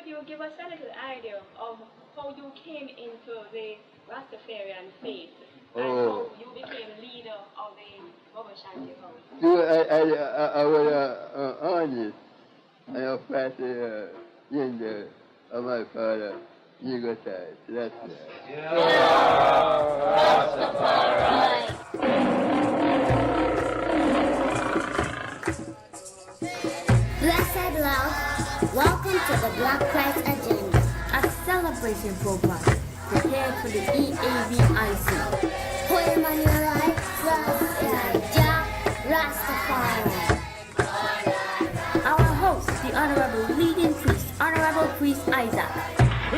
could you give us a little idea of how you came into the Rastafarian faith and how you became leader of the Baba Shanti house? I was honest. I was fighting gender of my father, Ego side. That's it. Blessed love, welcome to the Black Christ Agenda, a celebration program prepared for the EABIC. For Emmanuel, Rastafari. Our host, the Honorable leading priest, Honorable Priest Isaac.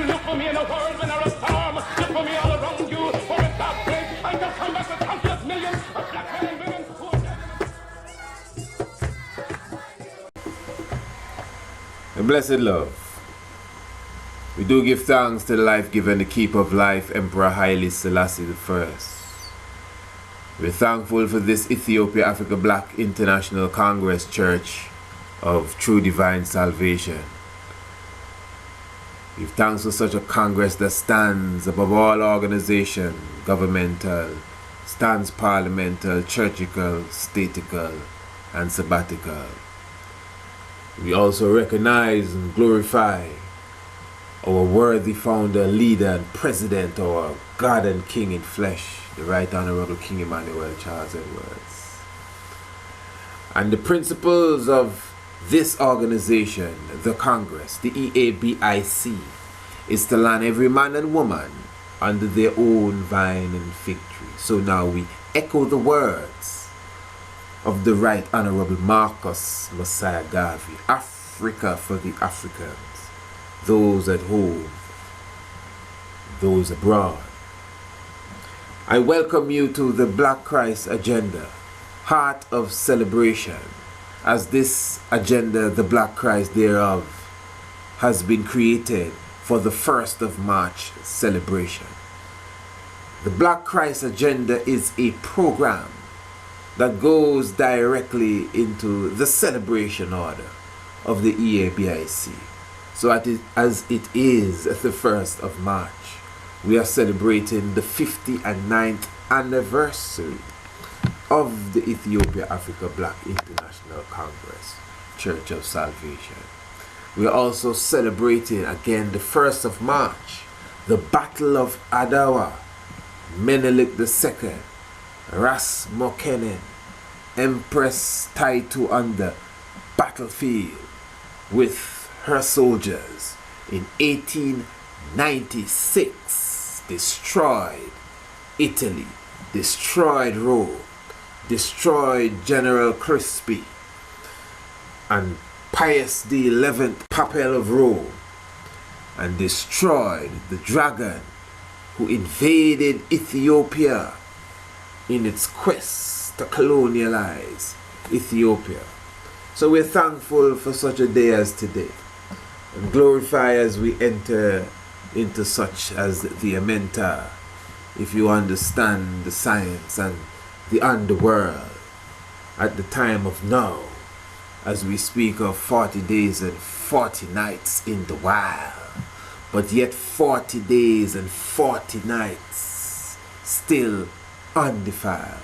Look for me in a world when there's a storm. Look for me all around you. For a dark place, I can come back with countless millions of black men and women who are dead. Blessed love. We do give thanks to the life-giver and the keeper of life, Emperor High Selassie I. We're thankful for this Ethiopia Africa Black International Congress Church of True Divine Salvation. We give thanks for such a Congress that stands above all organization, governmental, stands parliamental, churchical, statical, and sabbatical. We also recognize and glorify our worthy founder, leader, and president, our God and King in flesh, the Right Honorable King Emmanuel Charles Edwards. And the principles of this organization, the Congress, the EABIC, is to land every man and woman under their own vine and fig tree. So now we echo the words of the Right Honorable Marcus Messiah Garvey, Africa for the Africans, those at home, those abroad. I welcome you to the Black Christ Agenda, Heart of Celebration, as this agenda, the Black Christ thereof, has been created for the 1st of March celebration. The Black Christ Agenda is a program that goes directly into the celebration order of the EABIC. So as it is the 1st of March, we are celebrating the 59th anniversary of the Ethiopia Africa Black International Congress, Church of Salvation. We are also celebrating again the 1st of March, the Battle of Adawa, Menelik II, Ras Mokenen, Empress Taitu on the battlefield with her soldiers in 1896, destroyed Italy, destroyed Rome, destroyed General Crispy, and Pius XI, Papal of Rome, and destroyed the dragon who invaded Ethiopia in its quest to colonialize Ethiopia. So we're thankful for such a day as today, and glorify as we enter into such as the Amenta, if you understand the science and the underworld at the time of now, as we speak of 40 days and 40 nights in the wild, but yet 40 days and 40 nights still undefiled.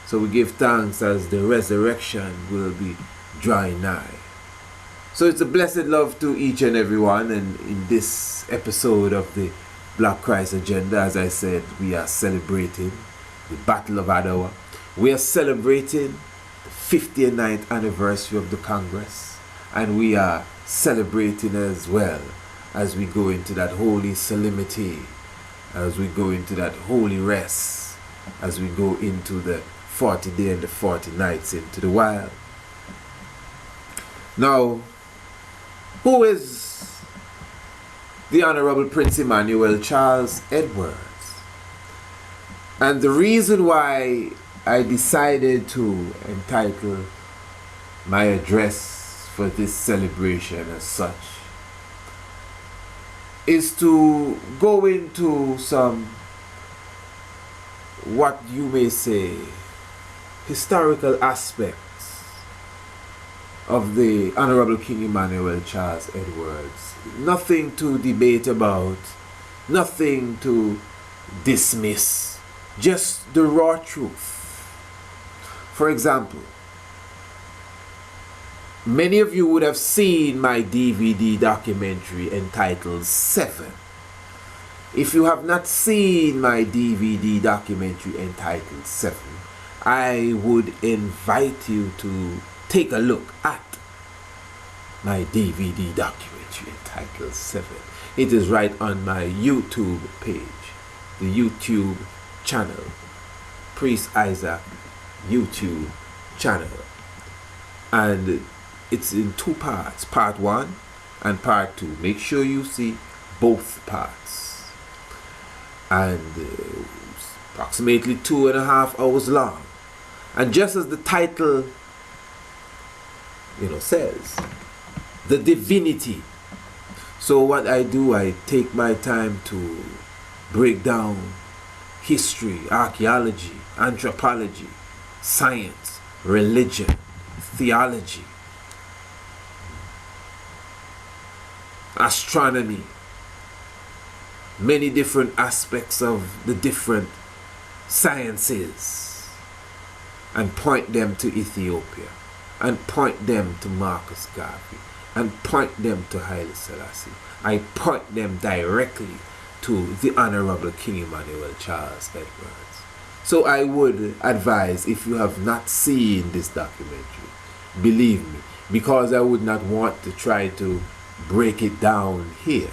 So we give thanks as the resurrection will be drawing nigh. So it's a blessed love to each and every one, and in this episode of the Black Christ Agenda, as I said, we are celebrating the Battle of Adawa. We are celebrating the 59th anniversary of the Congress, and we are celebrating as well as we go into that holy solemnity, as we go into that holy rest, as we go into the 40 days and the 40 nights into the wild. Now, who is the Honorable Prince Emmanuel Charles Edwards? And the reason why I decided to entitle my address for this celebration as such is to go into some, what you may say, historical aspects of the Honorable King Emmanuel Charles Edwards. Nothing to debate about, nothing to dismiss, just the raw truth. For example, many of you would have seen my DVD documentary entitled 7. If you have not seen my DVD documentary entitled 7, I would invite you to take a look at my DVD documentary entitled 7. It is right on my YouTube page, the YouTube channel, Priest Isaac YouTube channel. And it's in 2 parts, part 1 and part 2. Make sure you see both parts. And approximately 2.5 hours long. And just as the title, says, the divinity. So what I do, I take my time to break down history, archaeology, anthropology, science, religion, theology, astronomy, many different aspects of the different sciences, and point them to Ethiopia, and point them to Marcus Garvey, and point them to High Selassie. I point them directly to the Honorable King Emmanuel Charles Edwards. So I would advise, if you have not seen this documentary, believe me, because I would not want to try to break it down here,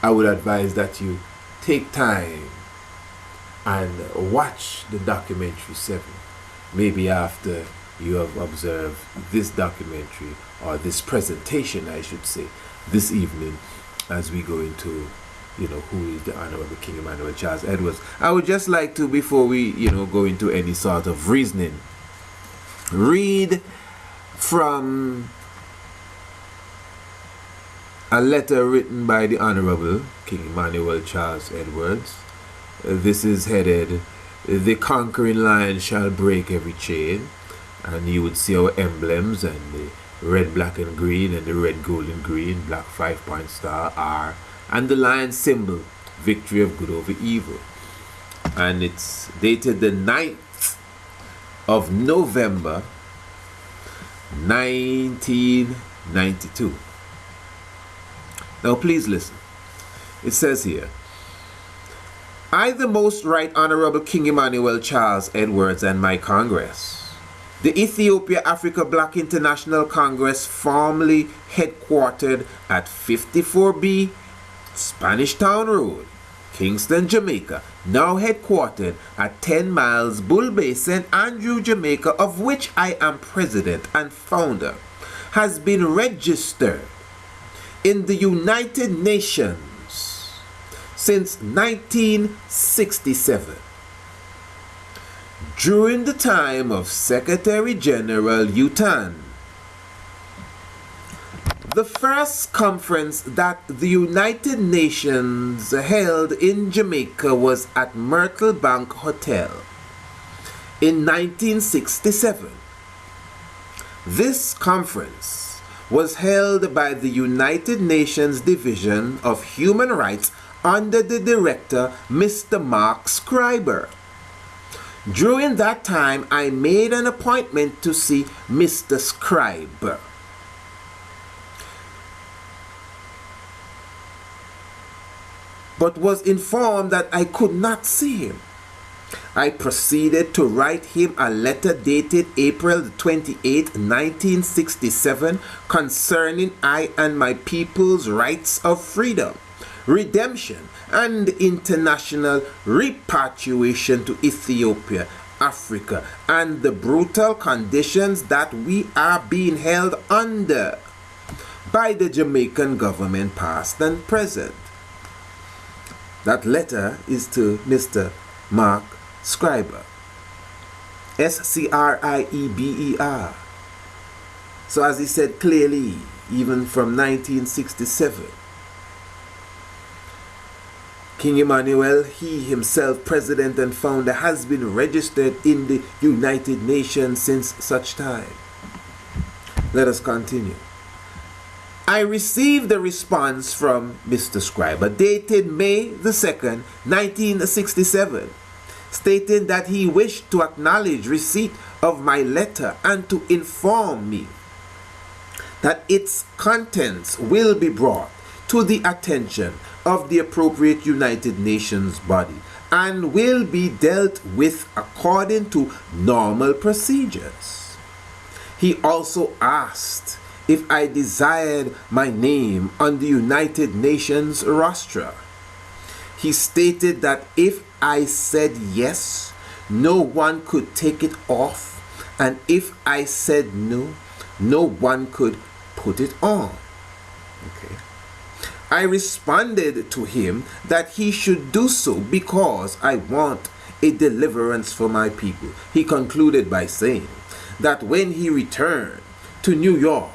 I would advise that you take time and watch the documentary 7, maybe after you have observed this documentary, or this presentation I should say, this evening, as we go into who is the Honorable King Emmanuel Charles Edwards. I would just like to, before we go into any sort of reasoning, read from a letter written by the Honorable King Emmanuel Charles Edwards. This is headed, "The Conquering Lion Shall Break Every Chain." And you would see our emblems, and the red, black and green, and the red, gold and green, black 5-point star, R, and the lion symbol, victory of good over evil. And it's dated the 9th of November 1992. Now please listen. It says here, "I, the Most Right Honorable King Emmanuel Charles Edwards, and my Congress, the Ethiopia Africa Black International Congress, formerly headquartered at 54B Spanish Town Road, Kingston, Jamaica, now headquartered at 10 miles Bull Bay, St. Andrew, Jamaica, of which I am president and founder, has been registered in the United Nations since 1967. During the time of Secretary General Utan, the first conference that the United Nations held in Jamaica was at Myrtle Bank Hotel in 1967. This conference was held by the United Nations Division of Human Rights under the director, Mr. Mark Scriber. During that time, I made an appointment to see Mr. Scriber. But was informed that I could not see him. I proceeded to write him a letter dated April 28, 1967, concerning I and my people's rights of freedom, redemption, and international repatriation to Ethiopia, Africa, and the brutal conditions that we are being held under by the Jamaican government, past and present. That letter is to Mr. Mark Scriber, S-C-R-I-E-B-E-R. So as he said clearly, even from 1967, King Emmanuel, he himself, president and founder, has been registered in the United Nations since such time. Let us continue. I received a response from Mr. Scriber dated May the 2nd, 1967, stating that he wished to acknowledge receipt of my letter and to inform me that its contents will be brought to the attention of the appropriate United Nations body and will be dealt with according to normal procedures. He also asked if I desired my name on the United Nations roster. He stated that if I said yes, no one could take it off, and if I said no, no one could put it on. Okay. I responded to him that he should do so because I want a deliverance for my people. He concluded by saying that when he returned to New York,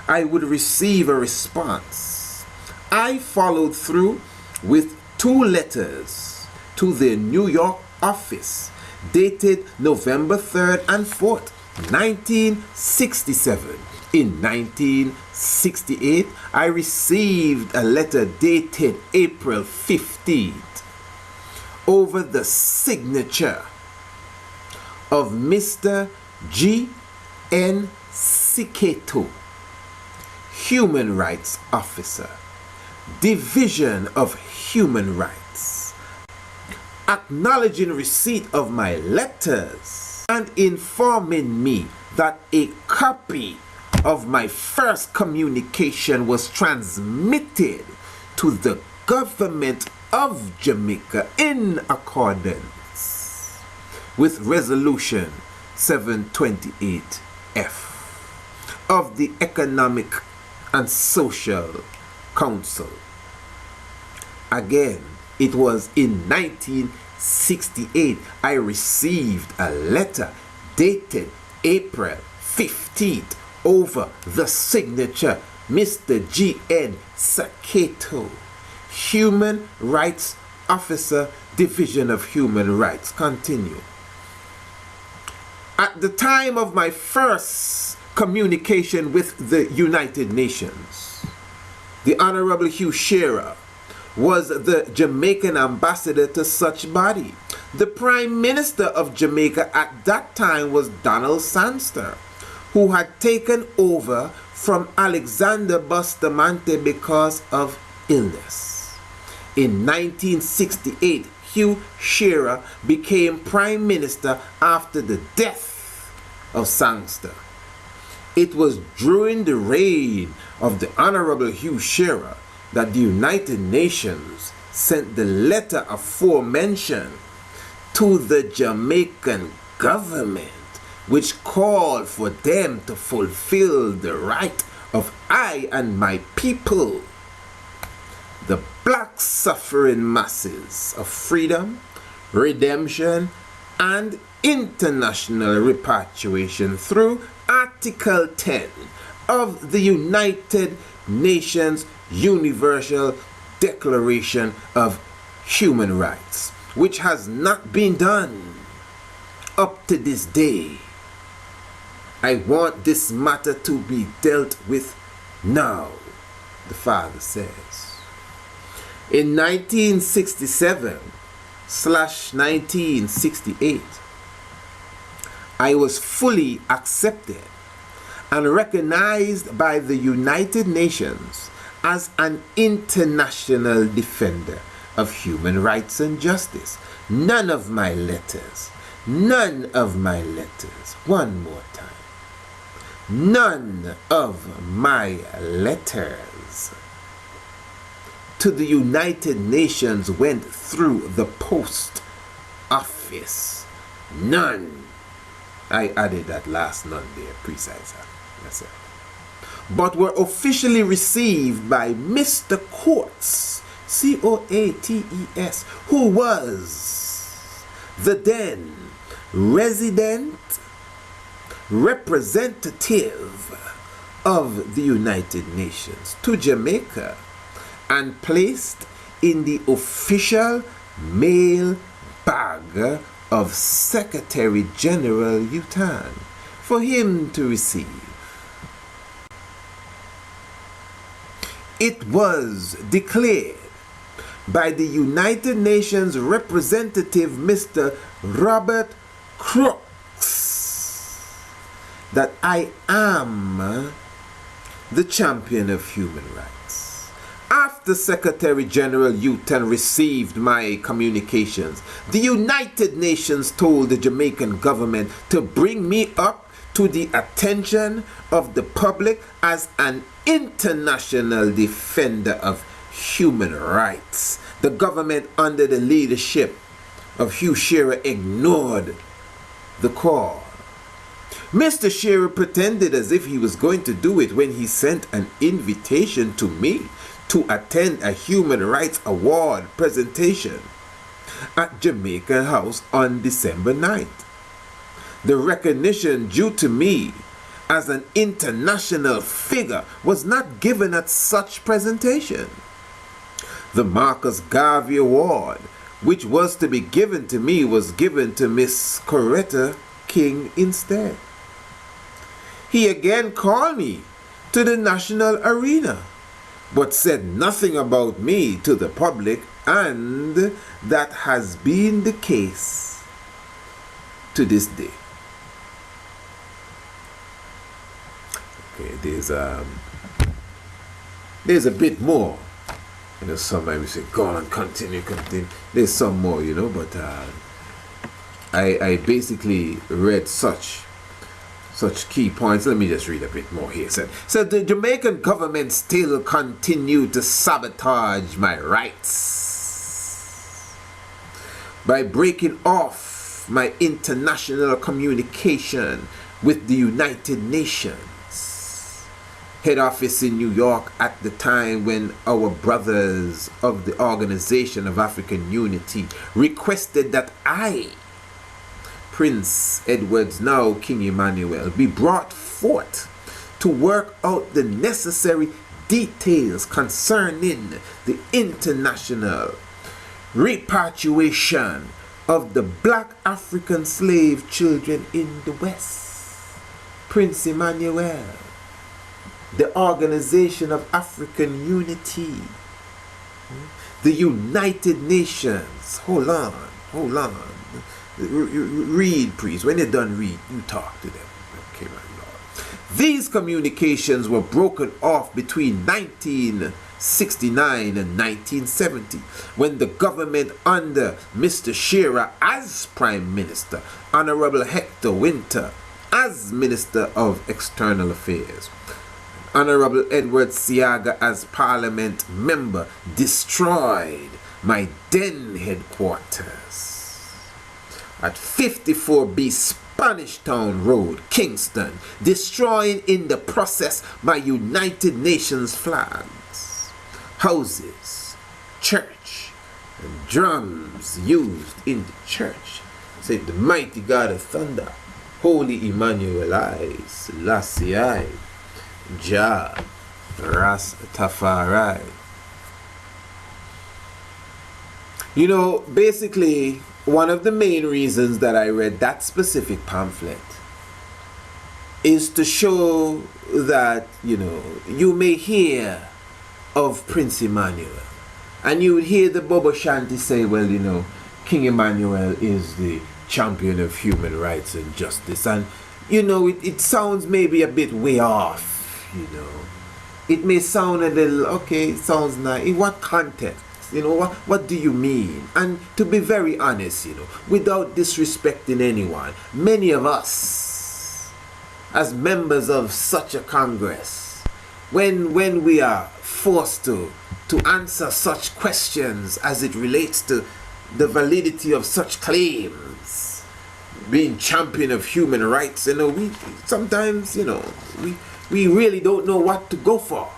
I would receive a response. I followed through with 2 letters to the New York office dated November 3rd and 4th, 1967. In 1968, I received a letter dated April 15th over the signature of Mr. G.N. Siketo, Human Rights Officer, Division of Human Rights, acknowledging receipt of my letters and informing me that a copy of my first communication was transmitted to the government of Jamaica in accordance with Resolution 728F of the Economic and Social Council. Again, it was in 1968 I received a letter dated April 15th over the signature Mr. G.N. Siketo, Human Rights Officer, Division of Human Rights. Continue. At the time of my first communication with the United Nations, the Honorable Hugh Shearer was the Jamaican ambassador to such body. The Prime Minister of Jamaica at that time was Donald Sangster, who had taken over from Alexander Bustamante because of illness. In 1968, Hugh Shearer became Prime Minister after the death of Sangster. It was during the reign of the Honorable Hugh Shearer that the United Nations sent the letter aforementioned to the Jamaican government, which called for them to fulfill the right of I and my people, the black suffering masses, of freedom, redemption, and international repatriation through Article 10 of the United Nations Universal Declaration of Human Rights, which has not been done up to this day. I want this matter to be dealt with now, the Father says. In 1967/1968, I was fully accepted and recognized by the United Nations as an international defender of human rights and justice. None of my letters, one more time, none of my letters to the United Nations went through the post office. None. I added that last none there, precisely. That's it. But were officially received by Mr. Coates, C-O-A-T-E-S, who was the then resident representative of the United Nations to Jamaica, and placed in the official mail bag of Secretary General Utan for him to receive. it was declared by the United Nations representative Mr. Robert Crooks that I am the champion of human rights. After Secretary General U10 received my communications, the United Nations told the Jamaican government to bring me up to the attention of the public as an international defender of human rights. The government under the leadership of Hugh Shearer ignored the call. Mr. Shearer pretended as if he was going to do it when he sent an invitation to me to attend a Human Rights Award presentation at Jamaica House on December 9th. The recognition due to me as an international figure was not given at such presentation. The Marcus Garvey Award, which was to be given to me, was given to Miss Coretta King instead. He again called me to the national arena, but said nothing about me to the public, and that has been the case to this day. Okay, there's a bit more. You know, sometimes we say, go on, continue. There's some more, you know, but I basically read such key points. Let me just read a bit more here. So the Jamaican government still continued to sabotage my rights by breaking off my international communication with the United Nations head office in New York at the time when our brothers of the Organization of African Unity requested that I, Prince Edwards, now King Emmanuel, be brought forth to work out the necessary details concerning the international repatriation of the black African slave children in the West. Prince Emmanuel, the Organization of African Unity, the United Nations. Hold on. Read, priest. When you're done read, you talk to them. Okay, my Lord. These communications were broken off between 1969 and 1970, when the government under Mr. Shearer as Prime Minister, Honorable Hector Winter as Minister of External Affairs, Honorable Edwards Siaga as Parliament member, destroyed my then headquarters at 54B Spanish Town Road, Kingston, destroying in the process my United Nations flags, houses, church, and drums used in the church. Say the mighty God of thunder, Holy Emmanuel I, Selassie I, Jah, RASTAFARI. You know, basically, one of the main reasons that I read that specific pamphlet is to show that, you know, you may hear of Prince Emmanuel, and you would hear the Bobo Shanti say, well, you know, King Emmanuel is the champion of human rights and justice, and, you know, it sounds maybe a bit way off. You know, it may sound a little, okay, it sounds nice. In what context? You know, what do you mean? And to be very honest, you know, without disrespecting anyone, many of us, as members of such a Congress, when we are forced to answer such questions as it relates to the validity of such claims, being champion of human rights, you know, we sometimes, you know, we really don't know what to go for.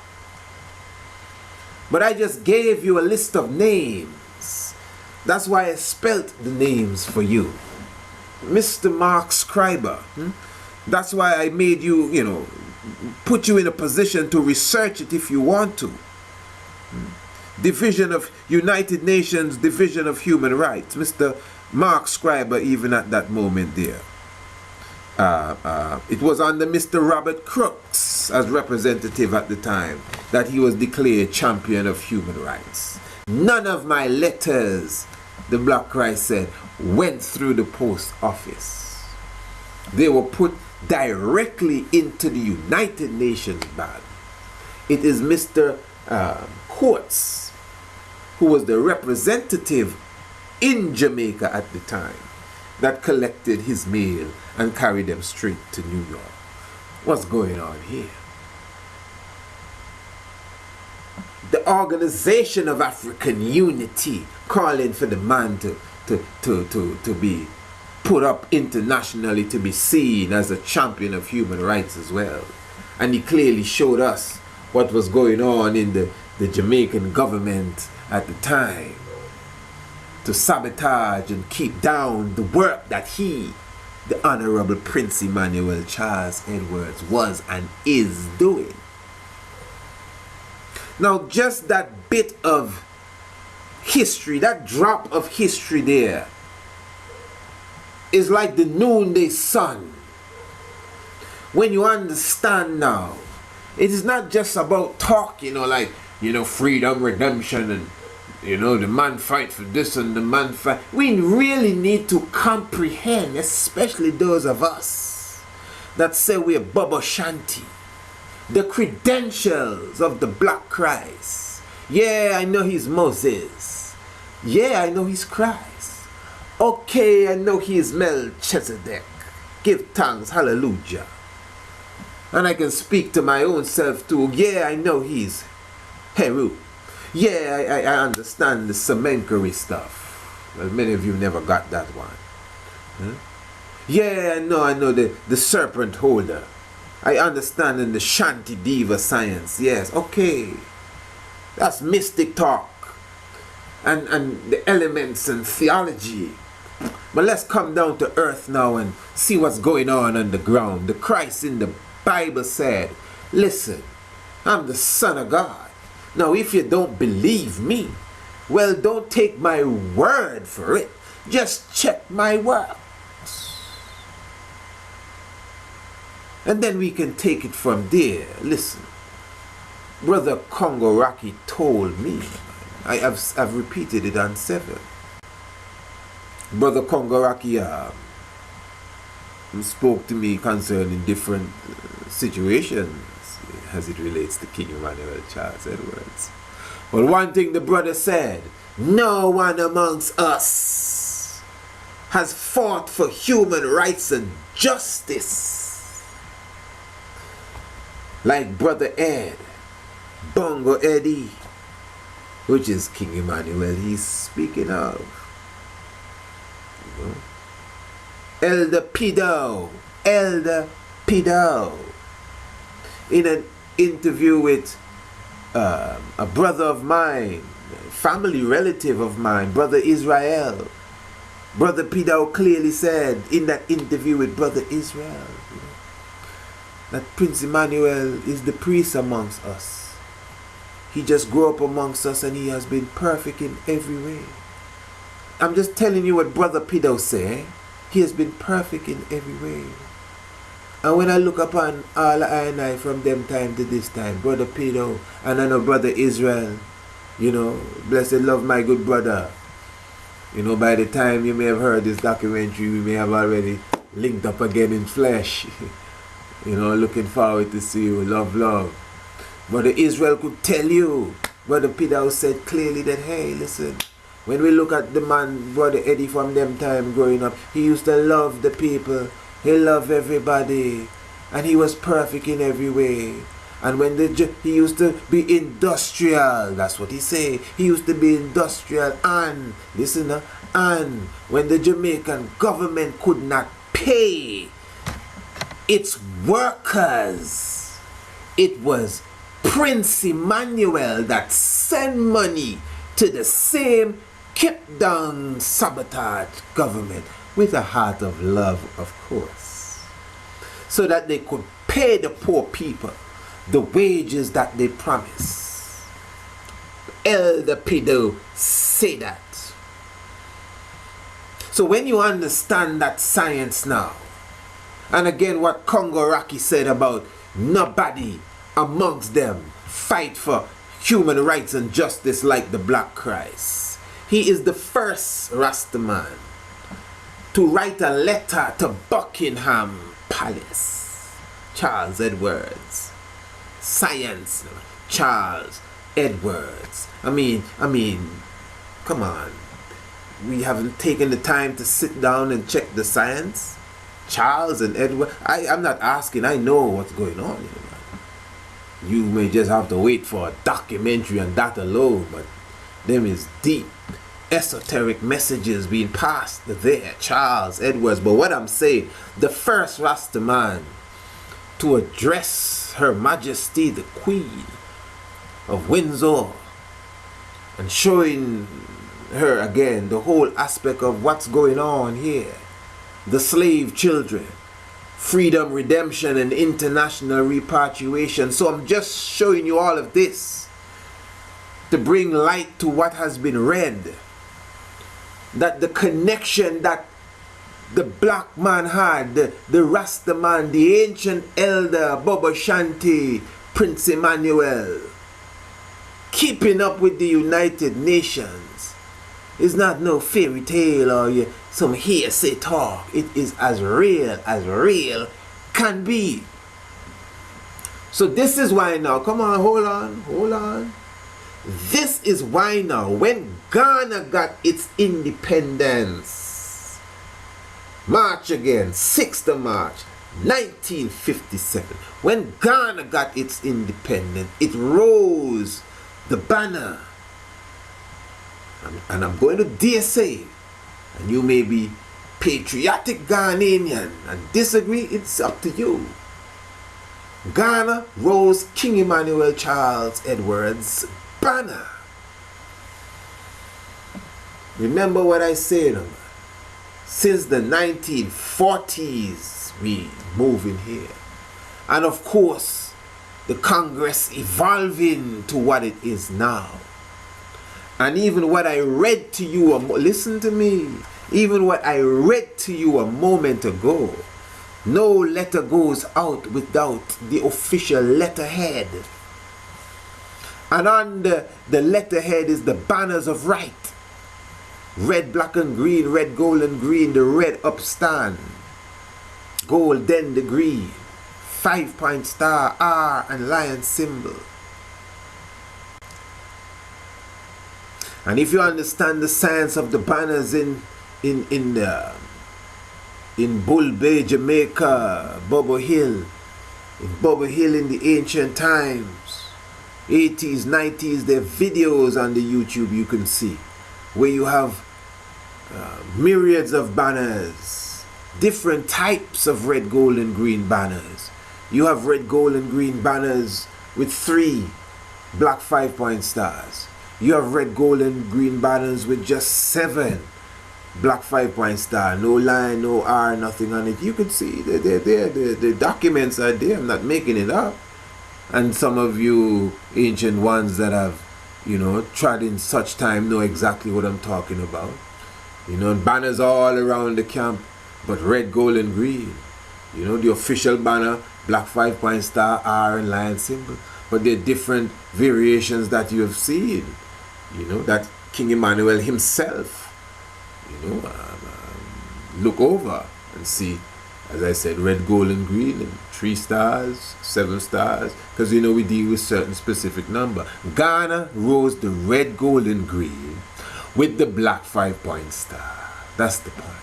But I just gave you a list of names. That's why I spelt the names for you. Mr. Mark Scriber. That's why I made you, you know, put you in a position to research it if you want to. Division of United Nations, Division of Human Rights. Mr. Mark Scriber, even at that moment there. it was under Mr. Robert Crooks as representative at the time that he was declared champion of human rights. None of my letters, the Black Christ said, went through the post office. They were put directly into the United Nations bag. It is Mr. Coates, who was the representative in Jamaica at the time, that collected his mail and carried them straight to New York. What's going on here? The Organization of African Unity calling for the man to be put up internationally, to be seen as a champion of human rights as well. And he clearly showed us what was going on in the Jamaican government at the time, to sabotage and keep down the work that he, the Honorable Prince Emmanuel Charles Edwards, was and is doing. Now, just that bit of history, that drop of history there, is like the noonday sun. When you understand now, it is not just about talk, like, freedom, redemption, and, the man fight for this and the man fight. We really need to comprehend, especially those of us that say we're Baba Shanti, the credentials of the Black Christ. Yeah, I know he's Moses. Yeah, I know he's Christ. Okay, I know he is Melchizedek. Give thanks, hallelujah. And I can speak to my own self too. Yeah, I know he's Heru. Yeah, I understand the Semenkari stuff. Well, many of you never got that one. Huh? Yeah, I know the serpent holder. I understand in the Shanti Diva science. Yes, okay. That's mystic talk. And the elements and theology. But let's come down to earth now and see what's going on the ground. The Christ in the Bible said, listen, I'm the Son of God. Now, if you don't believe me, well, don't take my word for it. Just check my works. And then we can take it from there. Listen, Brother Congo Rocky told me, I've repeated it on 7. Brother Congo Rocky spoke to me concerning different situations as it relates to King Emmanuel Charles Edwards. But one thing the brother said, no one amongst us has fought for human rights and justice like Brother Ed, Bongo Eddie, which is King Emmanuel he's speaking of. Elder Pido, in an interview with a brother of mine, family relative of mine, Brother Israel, Brother Pido clearly said in that interview with Brother Israel, that Prince Emmanuel is the priest amongst us. He just grew up amongst us and he has been perfect in every way. I'm just telling you what Brother Pido said. He has been perfect in every way. And when I look upon all I.N.R.I from them time to this time, Brother Pido and I know Brother Israel, blessed love my good brother. By the time you may have heard this documentary, we may have already linked up again in flesh. Looking forward to see you. Love. Brother Israel could tell you, Brother Pido said clearly that, hey, listen, when we look at the man, Brother Eddie from them time growing up, he used to love the people. He loved everybody. And he was perfect in every way. And when he used to be industrial, that's what he say. He used to be industrial. And, listen, and when the Jamaican government could not pay its workers, it was Prince Emmanuel that sent money to the same kept down sabotage government with a heart of love, of course, so that they could pay the poor people the wages that they promised. Elder Pido say that. So when you understand that science now, And again, what Congo Rocky said about nobody amongst them fight for human rights and justice like the Black Christ. He is the first Rastaman to write a letter to Buckingham Palace. Charles Edwards. Science. Charles Edwards. I mean, come on. We haven't taken the time to sit down and check the science. Charles and Edward. I'm not asking. I know what's going on here. You may just have to wait for a documentary and that alone, but them is deep, esoteric messages being passed there. Charles Edwards. But what I'm saying, the first Rastaman to address Her Majesty the Queen of Windsor and showing her again the whole aspect of what's going on here. The slave children, freedom, redemption, and international repatriation. So I'm just showing you all of this to bring light to what has been read. That the connection that the black man had, the Rastaman, the ancient elder, Bobo Shanti, Prince Emmanuel, keeping up with the United Nations is not no fairy tale or some hearsay talk. It is as real can be. So this is why now, come on, hold on. This is why now, when Ghana got its independence, March again, 6th of March, 1957, when Ghana got its independence, it rose the banner. And I'm going to dare say, and you may be patriotic Ghanaian and disagree, it's up to you. Ghana rose King Emmanuel Charles Edwards' banner. Remember what I said, since the 1940s we moving here. And of course, the Congress evolving to what it is now. And even what I read to you, listen to me, even what I read to you a moment ago, no letter goes out without the official letterhead. And on the letterhead is the banners of right. Red, black and green, red, gold and green, the red upstand. Gold, then the green. 5-point star, R and lion symbol. And if you understand the science of the banners in Bull Bay, Jamaica, Bobo Hill in the ancient times, 80s, 90s, there are videos on the YouTube you can see where you have myriads of banners, different types of red, gold and green banners. You have red, gold and green banners with 3 black 5-point stars. You have red, gold and green banners with just 7 black 5-point star. No line, no R, nothing on it. You can see they're there. The documents are there. I'm not making it up. And some of you ancient ones that have, trod in such time know exactly what I'm talking about. Banners all around the camp, but red, gold and green. The official banner, black 5-point star, R and lion symbol. But there are different variations that you have seen. That King Emmanuel himself, look over and see, as I said, red, gold and green, and 3 stars, 7 stars, because we deal with certain specific number. Ghana rose the red, gold and green with the black 5-point star. That's the point.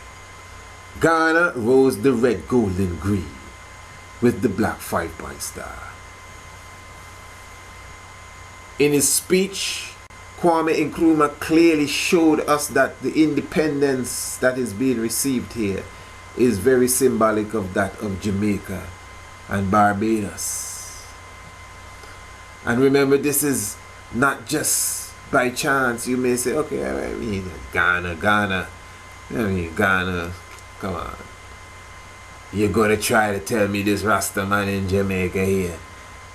Ghana rose the red, gold and green with the black 5-point star. In his speech, Kwame Nkrumah clearly showed us that the independence that is being received here is very symbolic of that of Jamaica and Barbados. And remember, this is not just by chance. You may say, okay, Ghana, Ghana, come on. You're going to try to tell me this Rastaman in Jamaica here.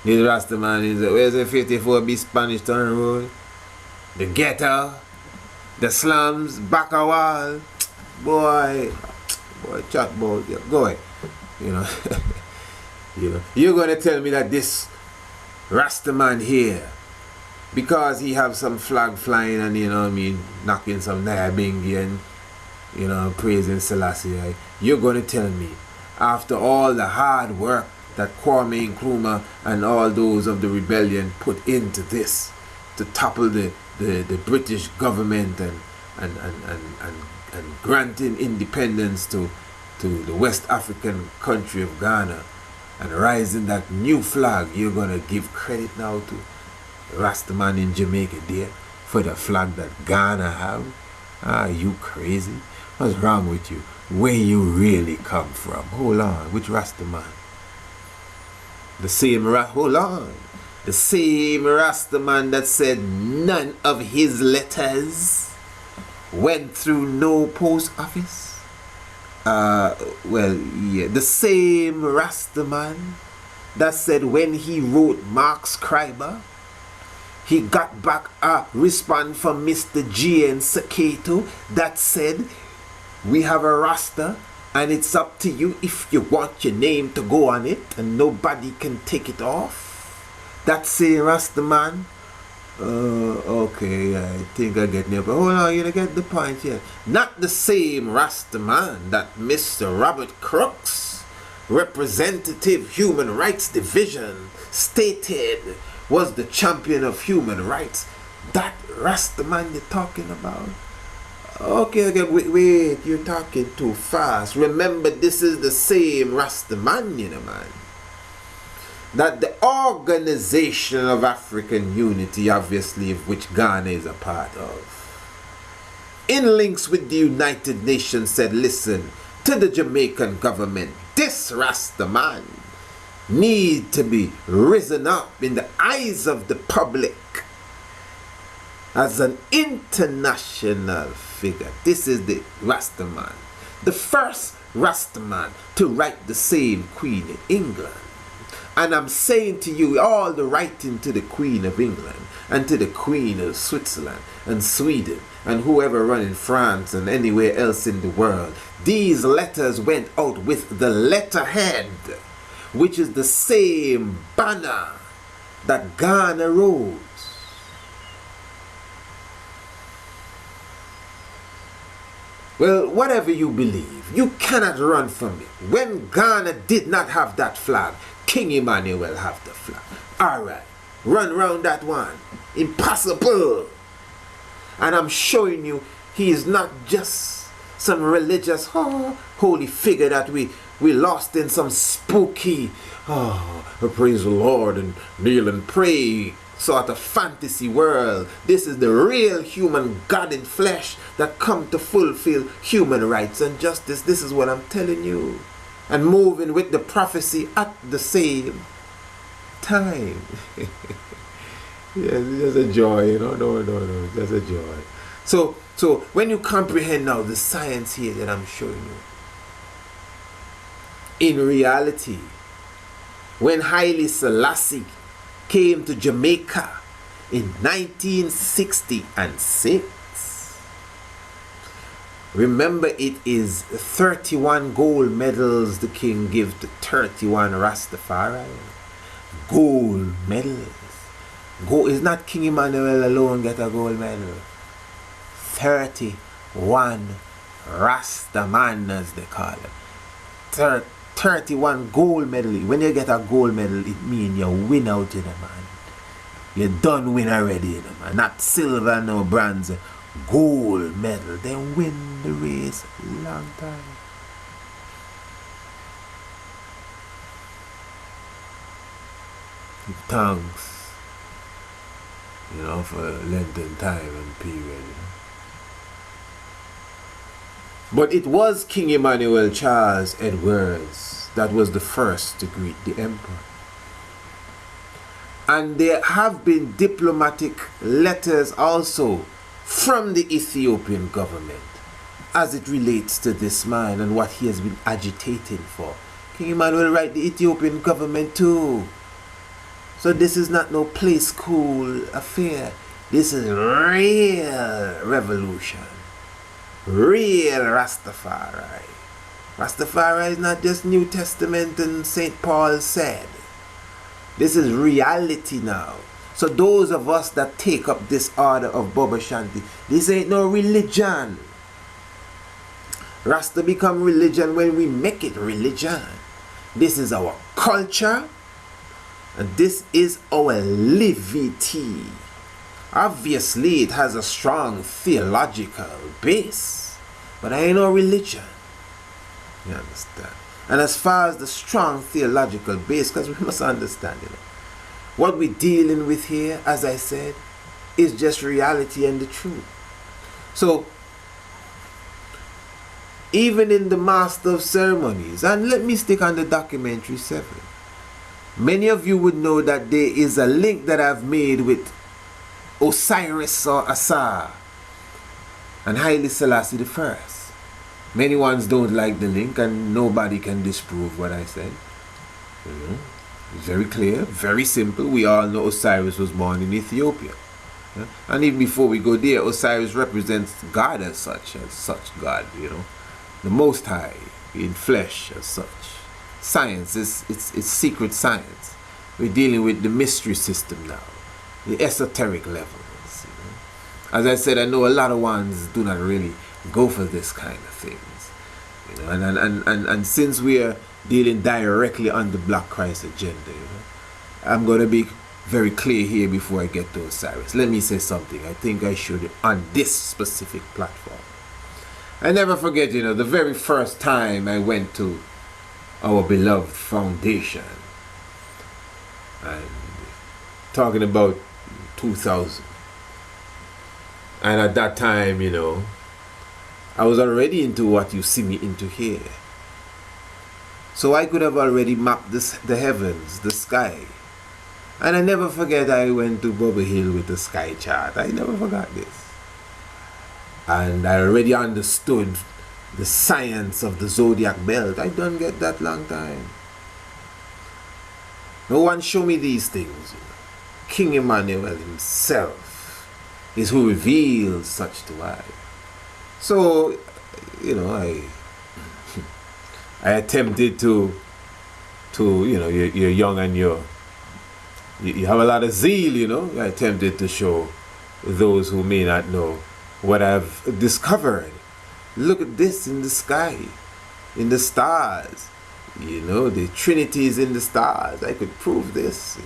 This Rastaman is, where's the 54B Spanish Town Road? The ghetto, the slums, Bacawal. Boy, chat about it. Go ahead. You know, you're going to tell me that this Rastaman here, because he have some flag flying and, knocking some Nyabingi and, praising Selassie I, you're going to tell me, after all the hard work that Kwame Nkrumah and all those of the rebellion put into this, to topple the British government and granting independence to the West African country of Ghana and raising that new flag, you're going to give credit now to Rastaman in Jamaica there for the flag that Ghana have? Are you crazy? What's wrong with you? Where you really come from? Hold on, which Rastaman? The same the same Rastaman that said none of his letters went through no post office? The same Rastaman that said when he wrote Mark Scriber, he got back a response from Mr. G.N. Sakato that said, we have a Rasta and it's up to you if you want your name to go on it and nobody can take it off. That same Rastaman. Okay, I think I get it. But hold on, you get the point here. Not the same Rastaman that Mr. Robert Crooks, Representative Human Rights Division, stated was the champion of human rights. That Rastaman you're talking about? Okay, wait, you're talking too fast. Remember, this is the same Rastaman, man. That the Organization of African Unity, obviously, of which Ghana is a part of, in links with the United Nations, said, listen, to the Jamaican government, this Rastaman need to be risen up in the eyes of the public as an international figure. This is the Rastaman, the first Rastaman to write the same Queen in England. And I'm saying to you, all the writing to the Queen of England and to the Queen of Switzerland and Sweden and whoever run in France and anywhere else in the world, these letters went out with the letterhead, which is the same banner that Ghana rose. Well, whatever you believe, you cannot run from it. When Ghana did not have that flag, King Emmanuel have the flag. Alright, run round that one. Impossible. And I'm showing you, he is not just some religious holy figure that we lost in some spooky, praise the Lord and kneel and pray sort of fantasy world. This is the real human God in flesh that come to fulfill human rights and justice. This is what I'm telling you. And moving with the prophecy at the same time. Yes, it's just a joy, No, just a joy. So when you comprehend now the science here that I'm showing you, in reality, when High Selassie came to Jamaica in 1966, remember, it is 31 gold medals the king give to 31 Rastafari. Gold medals. Is not King Emmanuel alone get a gold medal. 31 Rastaman, as they call them. 31 gold medal. When you get a gold medal, it means you win out, man. You done win already, man. Not silver, no bronze. Gold medal, then win the race long time. Give thanks, for Lenten time and period. But it was King Emmanuel Charles Edwards that was the first to greet the emperor. And there have been diplomatic letters also from the Ethiopian government as it relates to this man and what he has been agitating for. King Emmanuel write the Ethiopian government too. So this is not no play school affair. This is real revolution. Real Rastafari. Rastafari is not just New Testament and St. Paul said. This is reality now. So those of us that take up this order of Baba Shanti, this ain't no religion. Rasta become religion when we make it religion. This is our culture, and this is our livity. Obviously, it has a strong theological base, but I ain't no religion. You understand? And as far as the strong theological base, because we must understand, what we're dealing with here, as I said, is just reality and the truth. So, even in the Master of Ceremonies, and let me stick on the documentary 7, many of you would know that there is a link that I've made with Osiris or Asar and High Selassie I. Many ones don't like the link, and nobody can disprove what I said. It's very clear, very simple. We all know Osiris was born in Ethiopia. And even before we go there, Osiris represents God as such God, the Most.Rt in flesh as such. Science, it's secret science. We're dealing with the mystery system now, the esoteric levels. As I said, I know a lot of ones do not really go for this kind of things. And since we are dealing directly on the Black Christ agenda, I'm going to be very clear here before I get to Osiris. Let me say something I think I should on this specific platform. I never forget, the very first time I went to our beloved foundation, and talking about 2000. And at that time, I was already into what you see me into here. So I could have already mapped the heavens, the sky. And I never forget I went to Bubba Hill with the sky chart. I never forgot this. And I already understood the science of the zodiac belt. I don't get that long time. No one show me these things. King Emmanuel himself is who reveals such to I. So, I attempted to you're young and you have a lot of zeal, I attempted to show those who may not know what I've discovered. Look at this in the sky, in the stars. The Trinity is in the stars. I could prove this,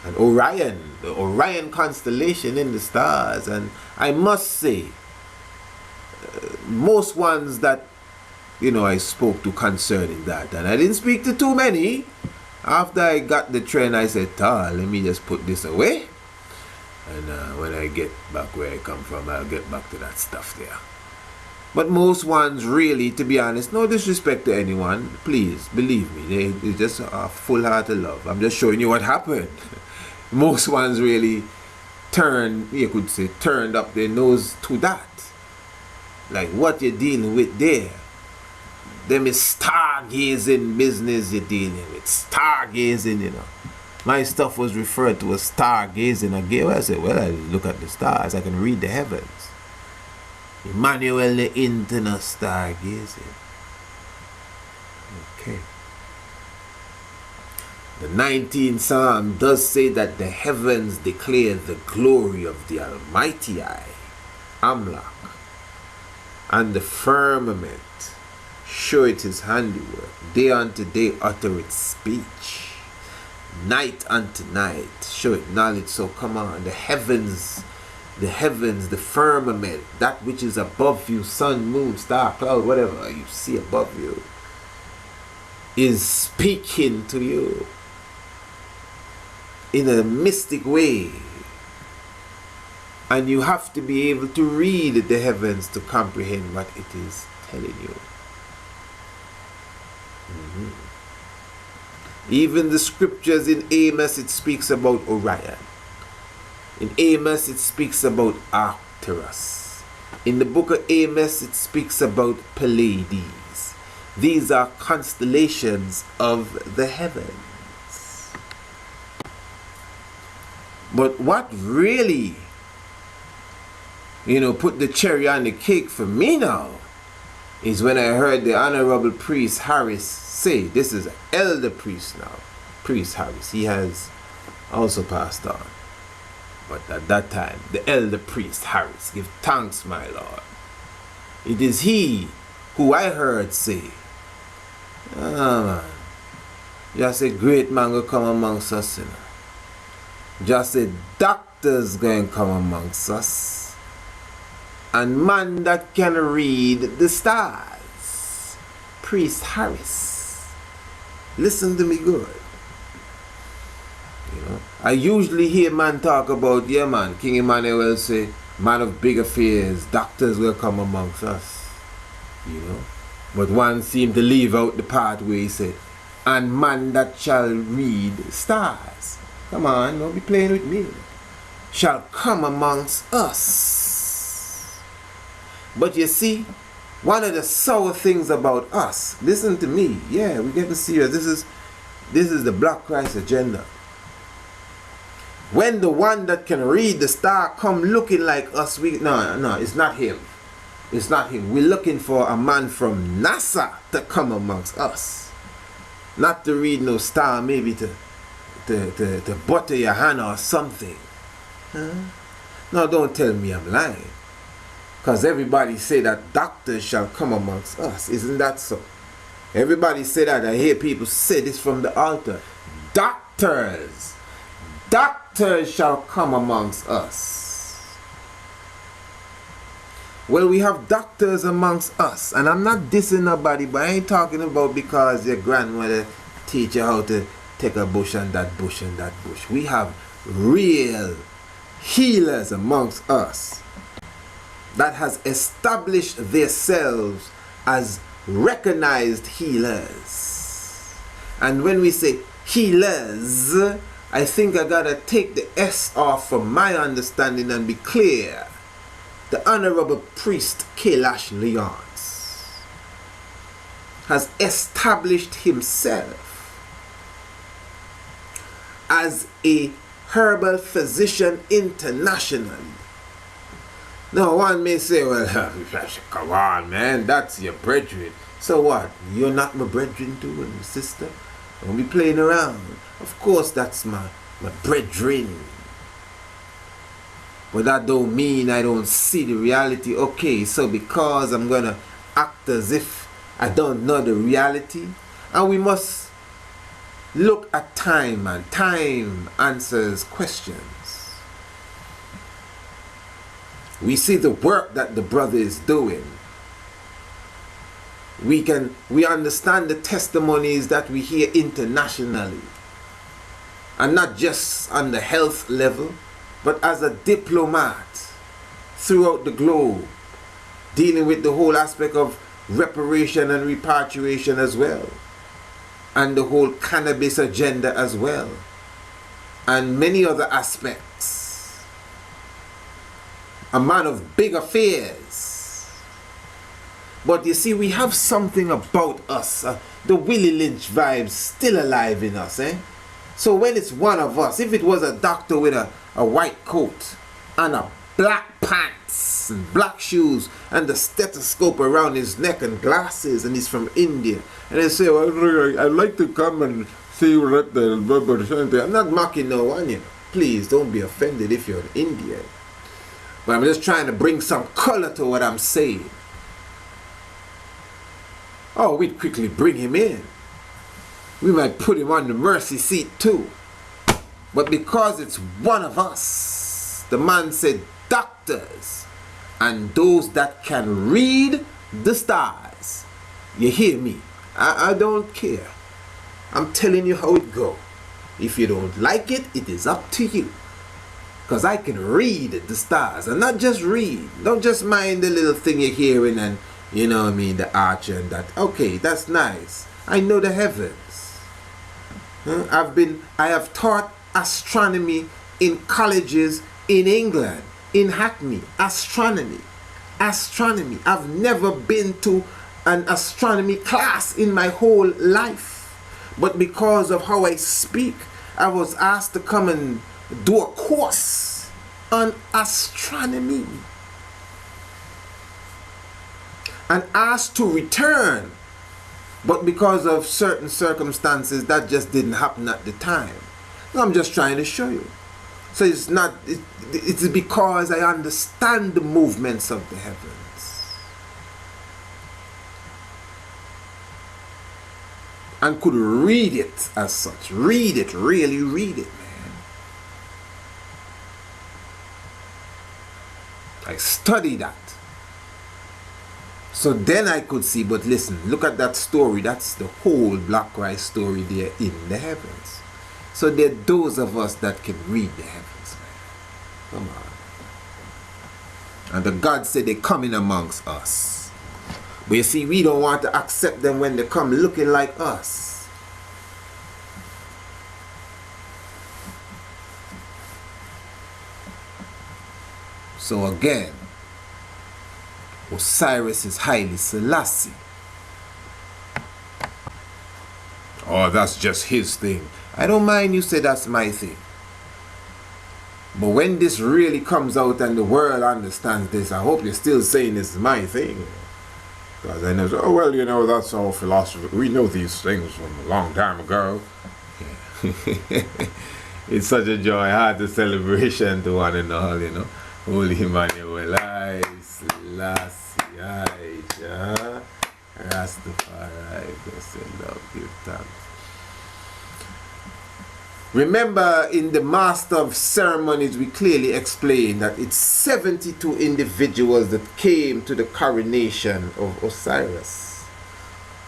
And Orion, the Orion constellation in the stars. And I must say, most ones that, I spoke to concerning that, and I didn't speak to too many. After I got the trend, I said, let me just put this away. And when I get back where I come from, I'll get back to that stuff there. But most ones really, to be honest, no disrespect to anyone, please, believe me, it's just a full heart of love. I'm just showing you what happened. Most ones really turned up their nose to that. Like what you're dealing with there. Them is stargazing business you're dealing with. Stargazing, My stuff was referred to as stargazing again. I said, I look at the stars, I can read the heavens. Emmanuel the internal stargazing. Okay. The 19th Psalm does say that the heavens declare the glory of the Almighty I, Amlak, and the firmament show it his handiwork. Day unto day utter its speech. Night unto night show it knowledge. So come on, the heavens, the firmament, that which is above you, sun, moon, star, cloud, whatever you see above you, is speaking to you in a mystic way. And you have to be able to read the heavens to comprehend what it is telling you. Even the scriptures in Amos, it speaks about Orion. In Amos, it speaks about Arcturus. In the book of Amos, it speaks about Pleiades. These are constellations of the heavens. But what really, put the cherry on the cake for me now is when I heard the Honorable Priest Harris say, this is Elder Priest now, Priest Harris, he has also passed on. But at that time, the Elder Priest Harris, give thanks, my Lord. It is he who I heard say, man, just a great man will come amongst us, you know. Just a doctor's going to come amongst us. And man that can read the stars. Priest Harris. Listen to me good. You know, I usually hear man talk about, yeah man, King Emmanuel say, man of big affairs, doctors will come amongst us. You know. But one seemed to leave out the part where he said, and man that shall read stars. Come on, don't be playing with me. Shall come amongst us. But you see, one of the sour things about us, listen to me, yeah, we're getting serious. This is the Black Christ agenda. When the one that can read the star come looking like us, no, it's not him. It's not him. We're looking for a man from NASA to come amongst us. Not to read no star, maybe to butter your hand or something. Huh? No, don't tell me I'm lying. Because everybody say that doctors shall come amongst us. Isn't that so? Everybody say that. I hear people say this from the altar. Doctors shall come amongst us. Well, we have doctors amongst us. And I'm not dissing nobody, but I ain't talking about because your grandmother teach you how to take a bush and that bush and that bush. We have real healers amongst us that has established themselves as recognized healers. And when we say healers, I think I gotta take the S off from my understanding and be clear. The Honorable Priest Kailash Leons has established himself as a herbal physician internationally. Now one may say, well, come on man, that's your brethren. So what? You're not my brethren too and my sister? Don't be playing around. Of course that's my brethren. But that don't mean I don't see the reality. Okay, so because I'm gonna act as if I don't know the reality, and we must look at time, and time answers questions. We see the work that the brother is doing. We understand the testimonies that we hear internationally, and not just on the health level, but as a diplomat throughout the globe, dealing with the whole aspect of reparation and repatriation as well, and the whole cannabis agenda as well, and many other aspects. A man of big affairs. But you see, we have something about us, the Willie Lynch vibes still alive in us, eh? So when it's one of us, if it was a doctor with a white coat and a black pants and black shoes and the stethoscope around his neck and glasses, and he's from India, and they say, well, I'd like to come and see you at the... I'm not mocking no one, you know. Please don't be offended if you're an Indian. But I'm just trying to bring some color to what I'm saying. Oh, we'd quickly bring him in. We might put him on the mercy seat too. But because it's one of us, the man said doctors and those that can read the stars. You hear me? I don't care. I'm telling you how it go. If you don't like it, it is up to you. Because I can read the stars, and not just read. Don't just mind the little thing you're hearing and, you know what I mean, the archer and that. Okay, that's nice. I know the heavens. I have taught astronomy in colleges in England, in Hackney. Astronomy. I've never been to an astronomy class in my whole life. But because of how I speak, I was asked to come and do a course on astronomy. and asked to return, but because of certain circumstances that just didn't happen at the time. So I'm just trying to show you. So it's because I understand the movements of the heavens and could read it as such. Read it, really read it, man. I study that. So then I could see, but listen, look at that story. That's the whole Black Christ story there in the heavens. So there are those of us that can read the heavens, man. Come on. And the God said they're coming amongst us. But you see, we don't want to accept them when they come looking like us. So again, Osiris is Haile Selassie. Oh, that's just his thing. I don't mind you say that's my thing. But when this really comes out and the world understands this, I hope you're still saying this is my thing. Because I know, oh well, you know, that's our philosophy. We know these things from a long time ago. Yeah. It's such a joy, heart of celebration to one and all, you know. Holy Emmanuel, I Selassie I, RASTAFARI, blessed love, give thanks. Remember, in the Master of Ceremonies, we clearly explained that it's 72 individuals that came to the coronation of Osiris.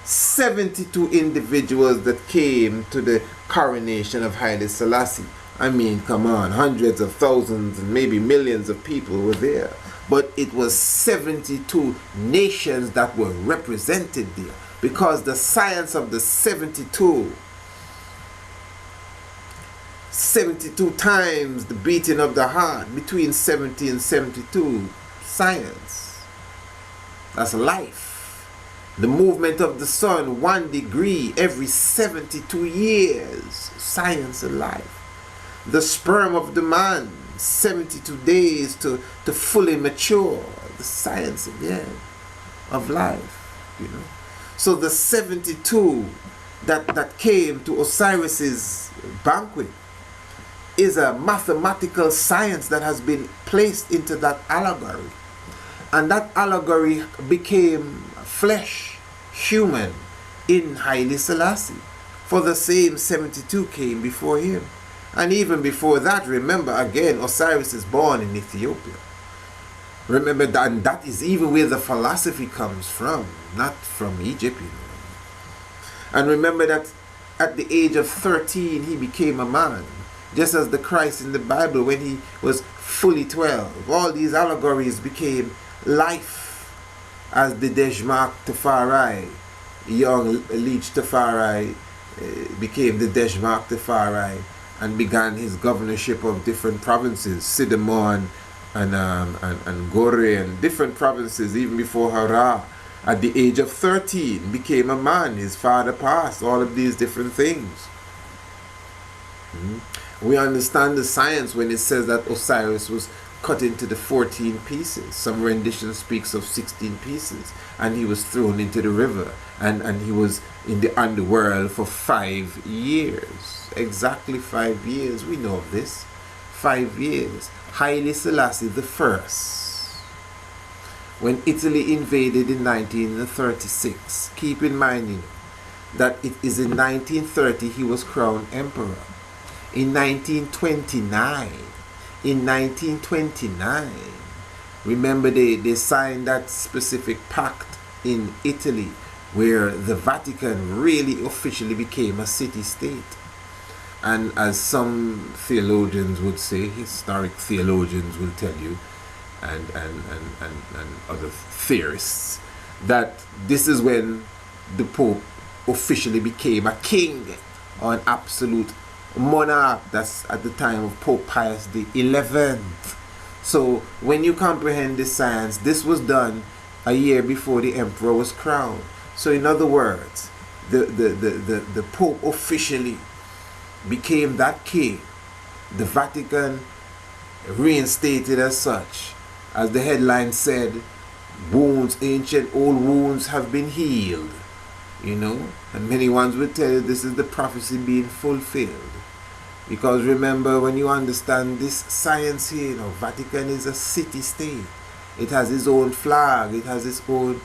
72 individuals that came to the coronation of Haile Selassie. I mean, come on, hundreds of thousands and maybe millions of people were there. But it was 72 nations that were represented there, because the science of the 72 times the beating of the heart, between 70 and 72, science. That's life. The movement of the sun, 1 degree every 72 years, science and life. The sperm of the man, 72 days to fully mature, the science again of life, you know. So the 72 that came to Osiris's banquet is a mathematical science that has been placed into that allegory. And that allegory became flesh, human, in Haile Selassie. For the same 72 came before him. And even before that, remember again, Osiris is born in Ethiopia. Remember that, and that is even where the philosophy comes from, not from Egypt, you know. And remember that at the age of 13, he became a man. Just as the Christ in the Bible, when he was fully 12. All these allegories became life, as the Dejmak-Tafari, young Leech Tafari, became the Dejmak-Tafari, and began his governorship of different provinces, Sidamon and Gore, and different provinces, even before Hara. At the age of 13, became a man. His father passed, all of these different things. We understand the science when it says that Osiris was cut into the 14 pieces. Some rendition speaks of 16 pieces. And he was thrown into the river. And he was in the underworld for 5 years. Exactly 5 years. We know of this. 5 years. Haile Selassie I, when Italy invaded in 1936. Keep in mind, you know, that it is in 1930 he was crowned emperor. In 1929, remember they signed that specific pact in Italy where the Vatican really officially became a city-state. And as some theologians would say, historic theologians will tell you, and other theorists, that this is when the Pope officially became a king or an absolute monarch. That's at the time of Pope Pius XI. So when you comprehend this science, this was done a year before the emperor was crowned. So in other words, the Pope officially became that king. The Vatican reinstated as such. As the headline said, wounds, ancient old wounds have been healed, you know, and many ones will tell you this is the prophecy being fulfilled. Because remember, when you understand this science here, you know, Vatican is a city-state. It has its own flag, it has its own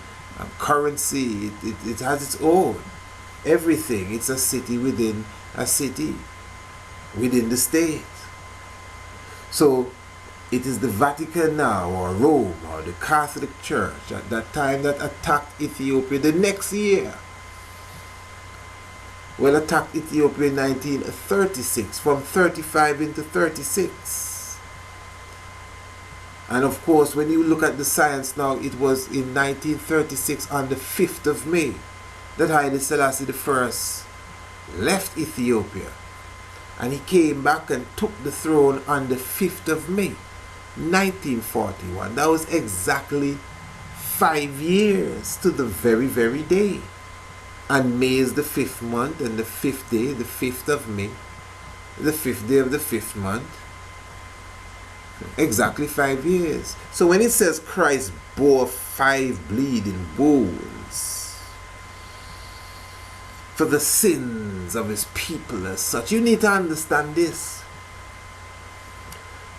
currency, it has its own everything. It's a city within a city, within the state. So it is the Vatican now, or Rome, or the Catholic Church at that time that attacked Ethiopia the next year. Well, attacked Ethiopia in 1936, from 35 into 36. And of course, when you look at the science now, it was in 1936 on the 5th of May that Haile Selassie I left Ethiopia. And he came back and took the throne on the 5th of May, 1941. That was exactly 5 years to the very, very day. And May is the 5th month, and the 5th day, the 5th of May, the 5th day of the 5th month. Exactly 5 years. So when it says Christ bore 5 bleeding wounds for the sins of his people as such, you need to understand this.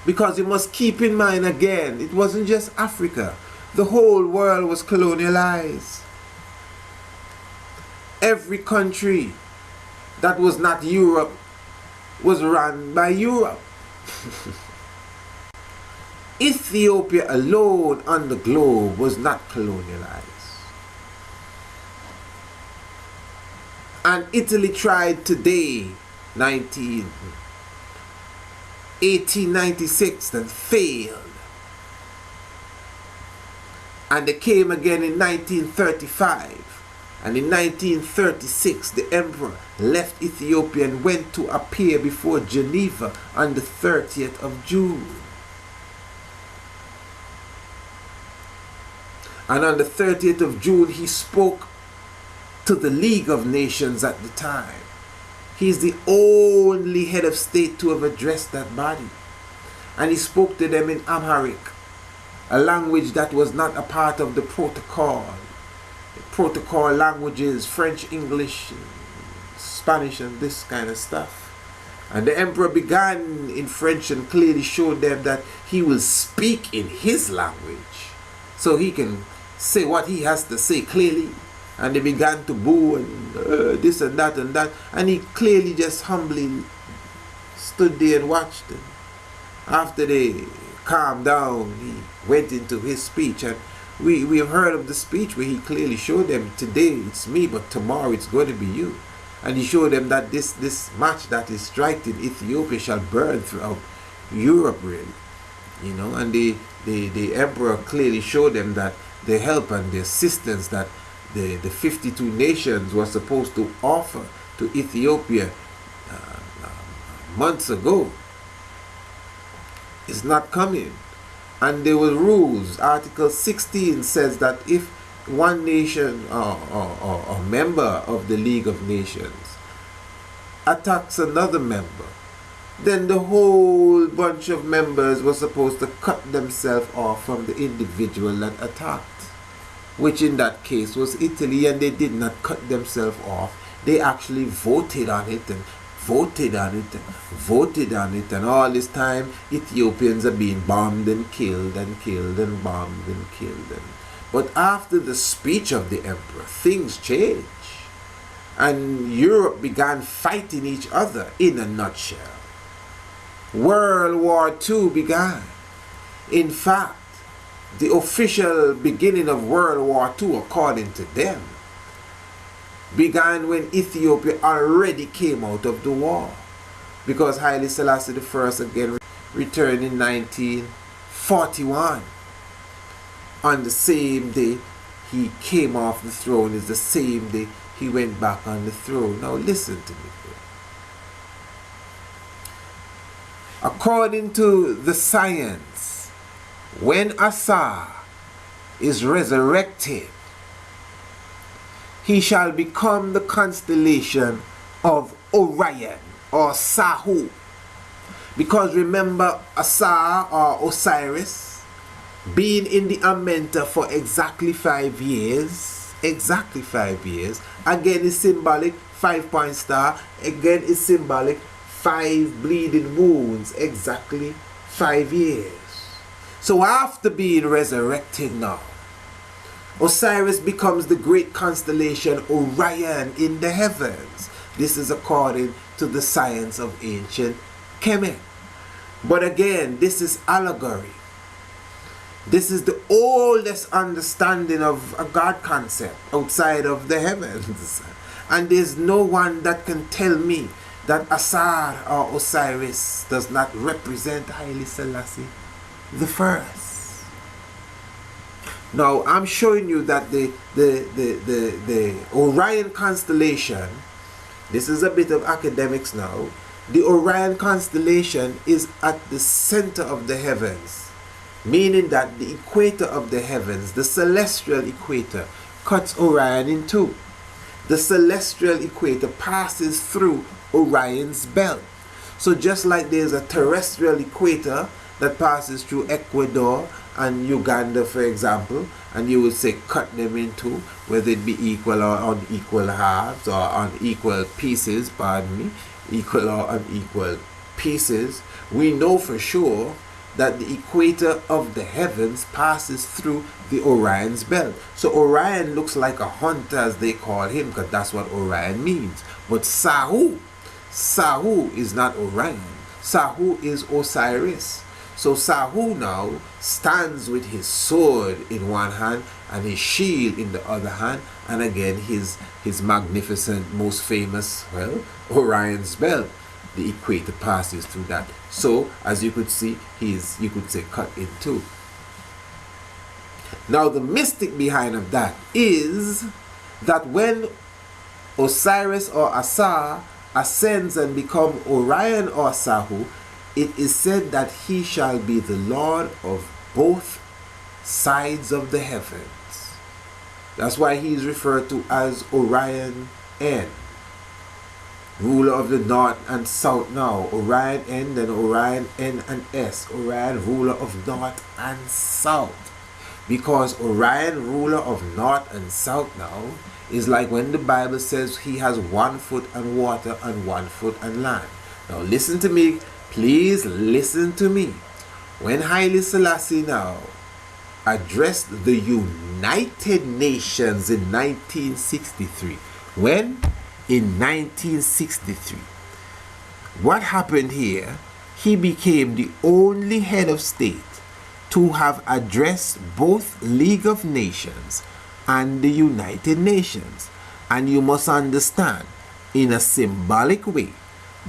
Because you must keep in mind again, it wasn't just Africa. The whole world was colonialized. Every country that was not Europe was run by Europe. Ethiopia alone on the globe was not colonialized. And Italy tried today, 1896, and failed. And they came again in 1935. And in 1936, the emperor left Ethiopia and went to appear before Geneva on the 30th of June. And on the 30th of June, he spoke to the League of Nations at the time. He's the only head of state to have addressed that body. And he spoke to them in Amharic, a language that was not a part of the protocol. The protocol languages, French, English, Spanish, and this kind of stuff. And the emperor began in French and clearly showed them that he will speak in his language, so he can say what he has to say clearly. And they began to boo and this and that and that. And he clearly just humbly stood there and watched them. After they calmed down, he went into his speech. And we have heard of the speech where he clearly showed them, today it's me, but tomorrow it's going to be you. And he showed them that this match that is struck in Ethiopia shall burn throughout Europe, really. You know, and the emperor clearly showed them that the help and the assistance that the 52 nations were supposed to offer to Ethiopia months ago is not coming. And there were rules. Article 16 says that if one nation or member of the League of Nations attacks another member, then the whole bunch of members were supposed to cut themselves off from the individual that attacked, which in that case was Italy, and they did not cut themselves off. They actually voted on it and voted on it and voted on it, and all this time Ethiopians are being bombed and killed and killed and bombed and killed. But after the speech of the emperor, things changed, and Europe began fighting each other in a nutshell. World War II began. In fact, the official beginning of World War II, according to them, began when Ethiopia already came out of the war, because Haile Selassie I again returned in 1941. On the same day he came off the throne is the same day he went back on the throne. Now listen to me. According to the science, when Asa is resurrected, he shall become the constellation of Orion or Sahu. Because remember, Asa or Osiris being in the Amenta for exactly 5 years, again is symbolic, 5-point star, again is symbolic, 5 bleeding wounds, exactly 5 years. So after being resurrected now, Osiris becomes the great constellation Orion in the heavens. This is according to the science of ancient Kemet. But again, this is allegory. This is the oldest understanding of a God concept outside of the heavens. And there's no one that can tell me that Asar or Osiris does not represent Haile Selassie the first. Now I'm showing you that the Orion constellation, this is a bit of academics now, the Orion constellation is at the center of the heavens, meaning that the equator of the heavens, the celestial equator, cuts Orion in two. The celestial equator passes through Orion's belt. So just like there's a terrestrial equator that passes through Ecuador and Uganda, for example, and you would say cut them in two, whether it be equal or unequal halves or unequal pieces, pardon me, equal or unequal pieces, we know for sure that the equator of the heavens passes through the Orion's belt. So Orion looks like a hunter, as they call him, because that's what Orion means. But Sahu is not Orion. Sahu is Osiris. So Sahu now stands with his sword in one hand and his shield in the other hand, and again his magnificent, most famous, well, Orion's belt. The equator passes through that. So as you could see, you could say cut in two. Now the mystic behind of that is that when Osiris or Asar ascends and become Orion or Sahu, it is said that he shall be the Lord of both sides of the heavens. That's why he is referred to as Orion N, ruler of the north and south now. Orion N, then Orion N and S. Orion, ruler of north and south. Because Orion, ruler of north and south now, is like when the Bible says he has 1 foot on water and 1 foot on land. Now listen to me, please listen to me. When Haile Selassie now addressed the United Nations in 1963, when? In 1963. What happened here? He became the only head of state to have addressed both League of Nations and the United Nations. And you must understand, in a symbolic way,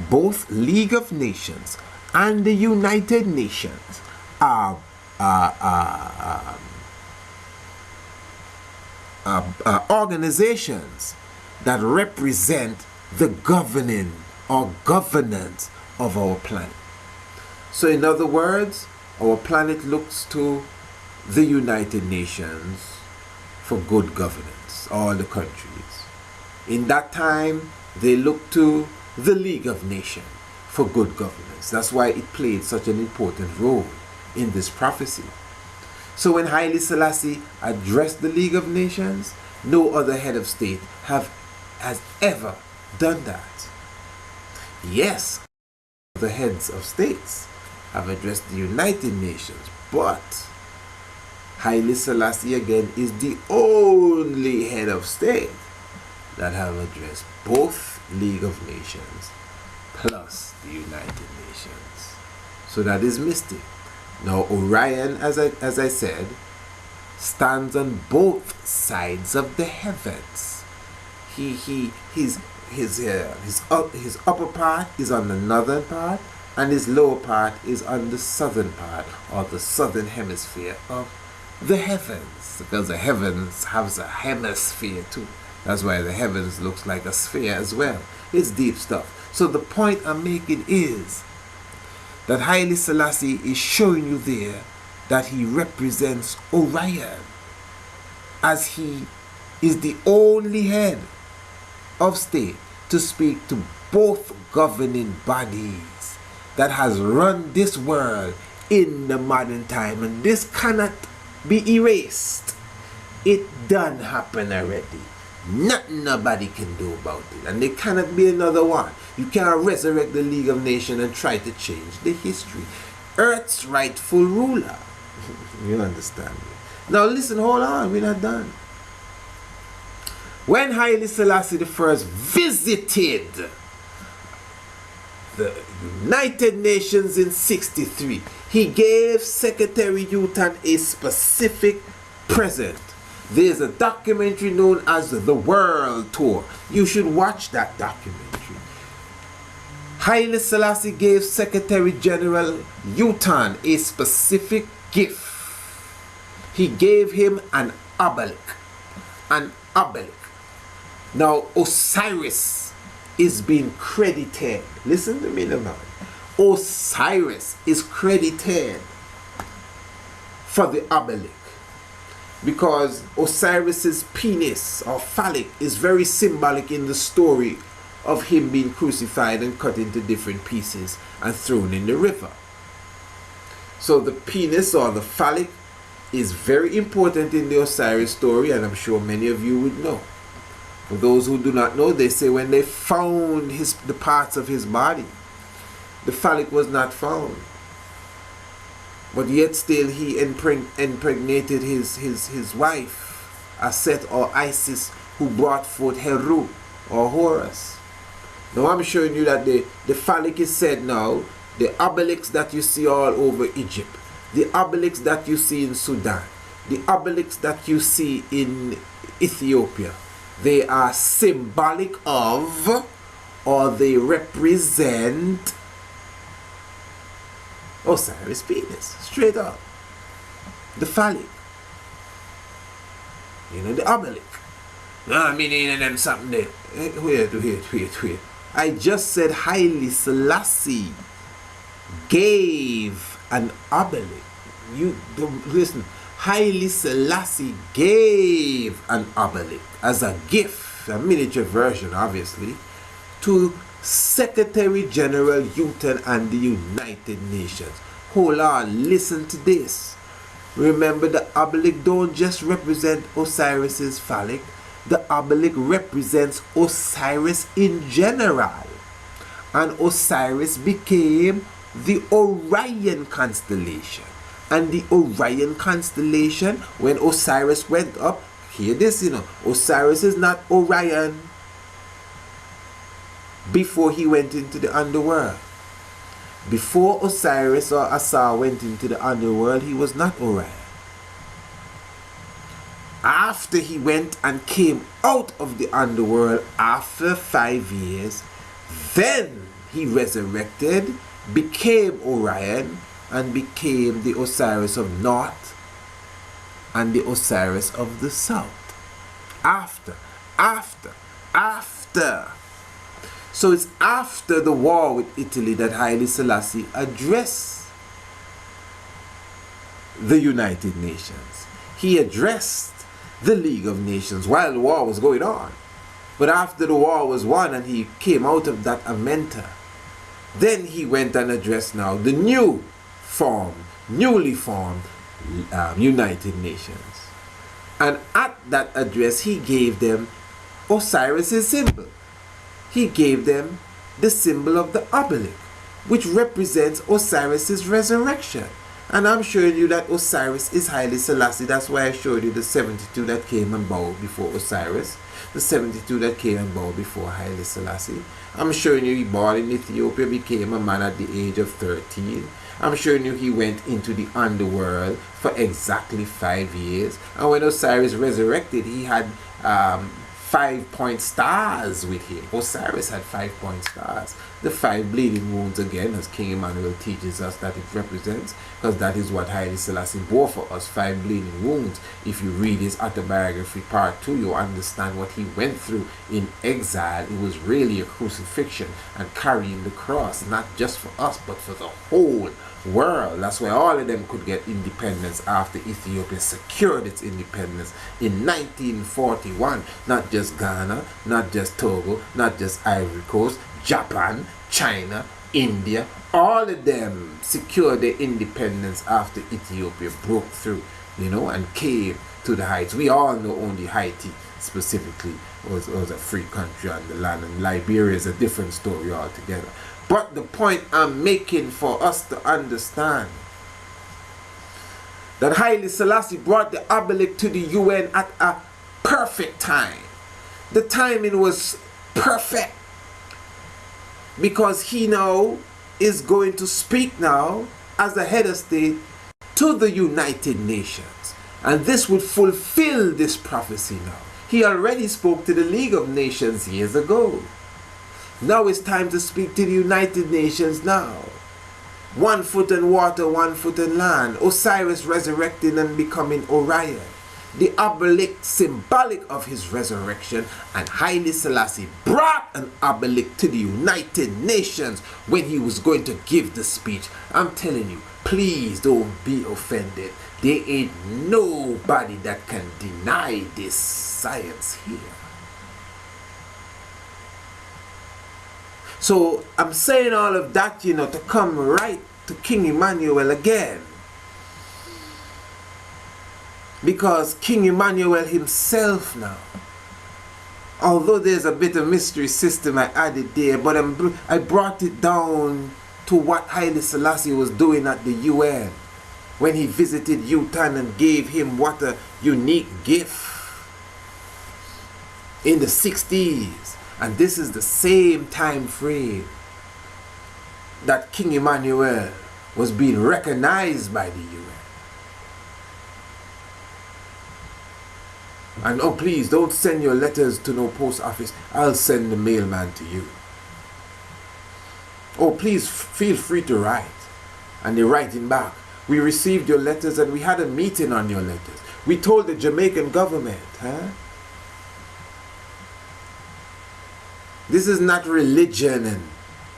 both League of Nations and the United Nations are organizations that represent the governing or governance of our planet. So in other words, our planet looks to the United Nations for good governance, all the countries. In that time, they looked to the League of Nations for good governance. That's why it played such an important role in this prophecy. So when Haile Selassie addressed the League of Nations, no other head of state has ever done that. Yes, the heads of states have addressed the United Nations, but Haile Selassie again is the only head of state that have addressed both League of Nations plus the United Nations. So that is mystic. Now Orion, as I said, stands on both sides of the heavens. His upper part is on the northern part, and his lower part is on the southern part, or the southern hemisphere of the heavens, because the heavens has a hemisphere too. That's why the heavens looks like a sphere as well. It's deep stuff. So the point I'm making is that Haile Selassie is showing you there that he represents Orion, as he is the only head of state to speak to both governing bodies that has run this world in the modern time, and this cannot be erased. It done happen already. Nothing nobody can do about it, and there cannot be another one. You can't resurrect the League of Nations and try to change the history. Earth's rightful ruler. You understand me? Now listen, hold on, we're not done. When Haile Selassie I visited the United Nations in '63, he gave Secretary Utan a specific present. There's a documentary known as The World Tour. You should watch that documentary. Haile Selassie gave Secretary General Utan a specific gift. He gave him an obelisk. An obelisk. Now Osiris is being credited. Listen to me now. Osiris is credited for the obelisk, because Osiris's penis or phallic is very symbolic in the story of him being crucified and cut into different pieces and thrown in the river. So the penis or the phallic is very important in the Osiris story, and I'm sure many of you would know. For those who do not know, they say when they found the parts of his body, the phallic was not found. But yet still he impregnated his wife, Aset or Isis, who brought forth Heru or Horus. Now I'm showing you that the phallic is said now, the obelisks that you see all over Egypt, the obelisks that you see in Sudan, the obelisks that you see in Ethiopia, they are symbolic of, or they represent Osiris' penis, straight up. The phallic. You know, the obelisk. No, I mean, ain't them something there. Wait. I just said Haile Selassie gave an obelisk. You don't listen. Haile Selassie gave an obelisk as a gift, a miniature version, obviously, to Secretary General Utan and the United Nations. Hold on, listen to this. Remember, the obelisk don't just represent Osiris's phallic. The obelisk represents Osiris in general. And Osiris became the Orion constellation. And the Orion constellation, when Osiris went up, hear this, you know, Osiris is not Orion before he went into the underworld. Before Osiris or Asa went into the underworld, he was not Orion. After he went and came out of the underworld after 5 years, then he resurrected, became Orion, and became the Osiris of North and the Osiris of the South. After. So it's after the war with Italy that Haile Selassie addressed the United Nations. He addressed the League of Nations while the war was going on. But after the war was won and he came out of that amenta, then he went and addressed now the newly formed United Nations. And at that address, he gave them Osiris's symbol. He gave them the symbol of the obelisk, which represents Osiris's resurrection. And I'm showing you that Osiris is Haile Selassie. That's why I showed you the 72 that came and bowed before Osiris, the 72 that came and bowed before Haile Selassie. I'm showing you he born in Ethiopia, became a man at the age of 13. I'm showing you he went into the underworld for exactly 5 years. And when Osiris resurrected, he had 5-point stars with him. Osiris had 5-point stars. The 5 bleeding wounds, again, as King Emmanuel teaches us that it represents, because that is what Haile Selassie bore for us, 5 bleeding wounds. If you read his autobiography part 2, you'll understand what he went through in exile. It was really a crucifixion and carrying the cross, not just for us, but for the whole world. That's why all of them could get independence after Ethiopia secured its independence in 1941. Not just Ghana, not just Togo, not just Ivory Coast, Japan, China, India, all of them secured their independence after Ethiopia broke through, you know, and came to the heights. We all know only Haiti specifically was a free country on the land, and Liberia is a different story altogether. But the point I'm making for us to understand that Haile Selassie brought the obelisk to the UN at a perfect time. The timing was perfect, because he now is going to speak now as the head of state to the United Nations. And this would fulfill this prophecy now. He already spoke to the League of Nations years ago. Now it's time to speak to the United Nations now. 1 foot in water, 1 foot in land. Osiris resurrecting and becoming Orion. The obelisk symbolic of his resurrection, and Haile Selassie brought an obelisk to the United Nations when he was going to give the speech. I'm telling you, please don't be offended. There ain't nobody that can deny this science here. So I'm saying all of that, you know, to come right to King Emmanuel again. Because King Emmanuel himself now, although there's a bit of mystery system I added there, but I brought it down to what Haile Selassie was doing at the UN when he visited Utah and gave him what a unique gift in the 60s. And this is the same time frame that King Emmanuel was being recognized by the UN. And oh, please don't send your letters to no post office. I'll send the mailman to you. Oh, please feel free to write. And they're writing back. We received your letters and we had a meeting on your letters. We told the Jamaican government, huh? This is not religion and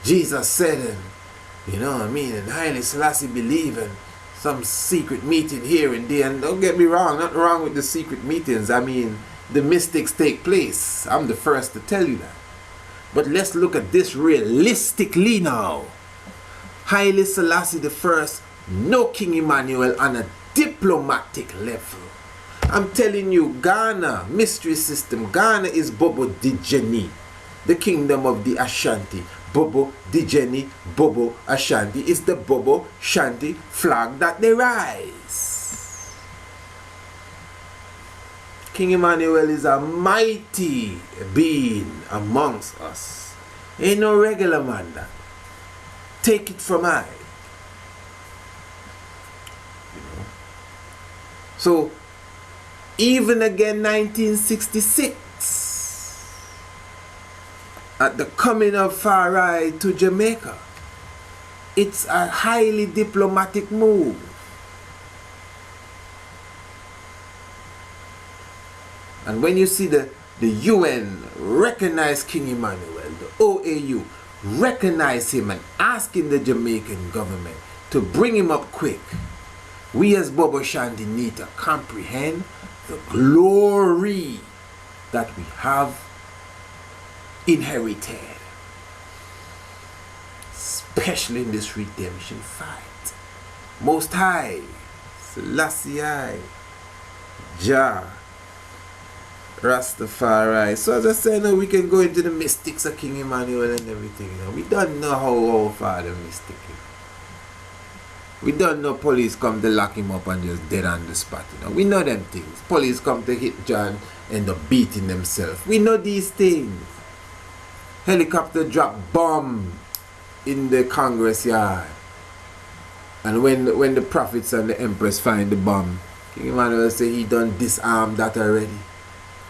Jesus said, and you know what I mean, and Haile Selassie believe in some secret meeting here and there. And don't get me wrong, nothing wrong with the secret meetings. I mean, the mystics take place. I'm the first to tell you that. But let's look at this realistically now. Haile Selassie I, no King Emmanuel on a diplomatic level. I'm telling you, Ghana, mystery system, Ghana is Bobo Dijeni, the kingdom of the Ashanti. Bobo Dijeni, Bobo Ashanti is the Bobo Shanti flag that they rise. King Emmanuel is a mighty being amongst us. Ain't no regular man that. Take it from I. You know. So, even again 1966, at the coming of I.N.R.I to Jamaica, it's a highly diplomatic move. And when you see the UN recognize King Emmanuel, the OAU recognize him and asking the Jamaican government to bring him up quick, we as Bobo Shanti need to comprehend the glory that we have inherited, especially in this redemption fight. Most High Selassie I, Jah, Rastafari. So as I said, we can go into the mystics of King Emmanuel and everything. We don't know how far the mystic is. We don't know police come to lock him up and just dead on the spot. We know them things. Police come to hit John, end up beating themselves. We know these things. Helicopter drop bomb in the Congress yard. And when the prophets and the empress find the bomb, King Emmanuel say he done disarm that already.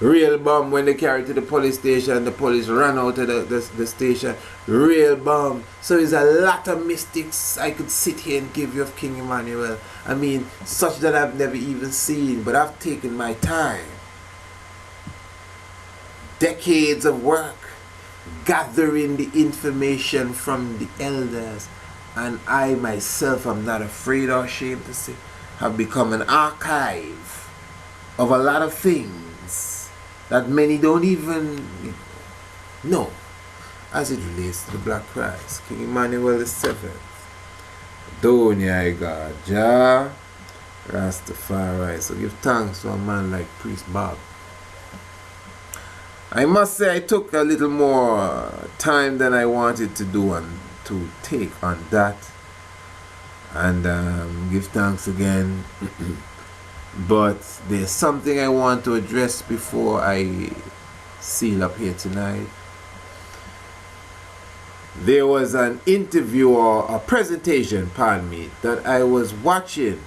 Real bomb when they carry to the police station, the police run out of the station. Real bomb. So there's a lot of mystics I could sit here and give you of King Emmanuel. I mean, such that I've never even seen, but I've taken my time. Decades of work, gathering the information from the elders, and I myself, I'm not afraid or ashamed to say, have become an archive of a lot of things that many don't even know. as it relates to the Black Christ, King Emmanuel VII. Donya God, Jah, Rastafari. So give thanks to a man like Priest Bob. I must say I took a little more time than I wanted to do and to take on that. And give thanks again. But there's something I want to address before I seal up here tonight. There was an interview or a presentation, pardon me, that I was watching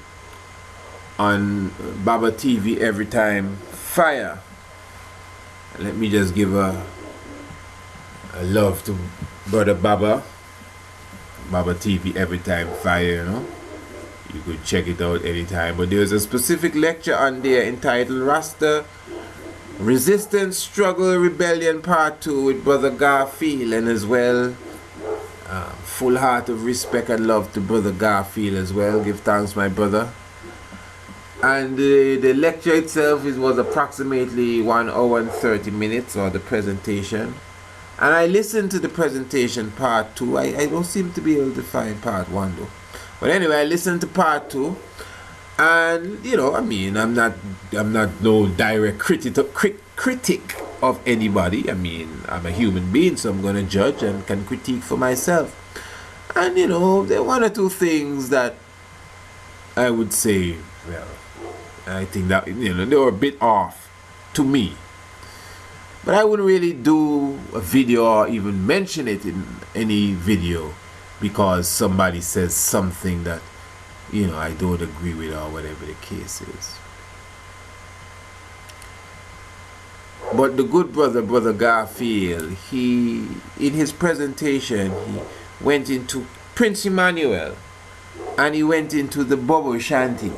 on Baba TV Every Time Fire. Let me just give a love to Brother Baba TV Every Time Fire, you know. You could check it out anytime. But there's a specific lecture on there entitled Rasta Resistance, Struggle, Rebellion Part 2 with Brother Garfield, and as well full heart of respect and love to Brother Garfield as well. Give thanks, my brother. And the lecture itself was approximately 1 hour and 30 minutes, or the presentation. And I listened to the presentation part 2. I don't seem to be able to find part 1 though. But anyway, I listened to part 2. And you know, I mean, I'm not no direct critic of anybody. I mean, I'm a human being, so I'm going to judge and can critique for myself. And you know, there are 1 or 2 things that I would say, well, I think that, you know, they were a bit off to me. But I wouldn't really do a video or even mention it in any video because somebody says something that, you know, I don't agree with or whatever the case is. But the good Brother Garfield, he, in his presentation, he went into Prince Emmanuel and he went into the Bobo Shanti.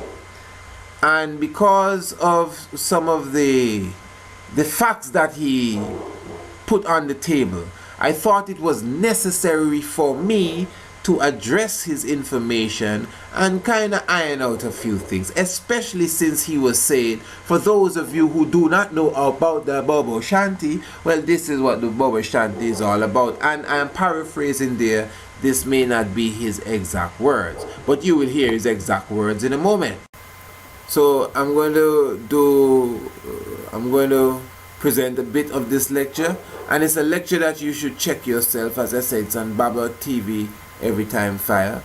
And because of some of the facts that he put on the table, I thought it was necessary for me to address his information and kind of iron out a few things, especially since he was saying, for those of you who do not know about the Bobo Shanti, well, this is what the Bobo Shanti is all about. And I am paraphrasing there. This may not be his exact words, but you will hear his exact words in a moment. So I'm going to present a bit of this lecture, and it's a lecture that you should check yourself. As I said, it's on Baba TV Every Time Fire,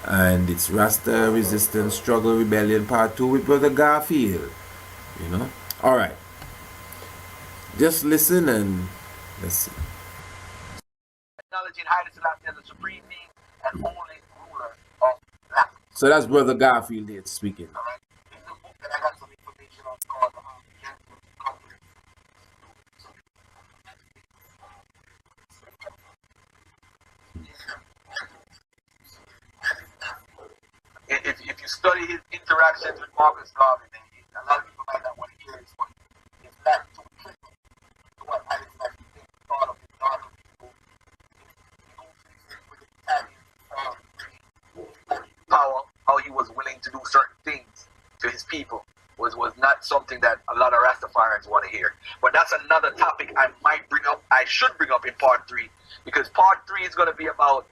and it's Rasta Resistance, Struggle, Rebellion Part 2 with Brother Garfield. You know? Alright. Just listen and let's see. Acknowledging High Selassie as the supreme being and only ruler of life. So that's Brother Garfield here speaking. Alright. In the book that I got some information on called If you study his interactions with Marcus Garvey, a lot of people might not want to hear this, but it's not too tricky to what High Selassie thought of his darker people. With the Italian power, how he was willing to do certain things to his people was not something that a lot of Rastafarians want to hear. But that's another topic I should bring up in part 3, because part 3 is going to be about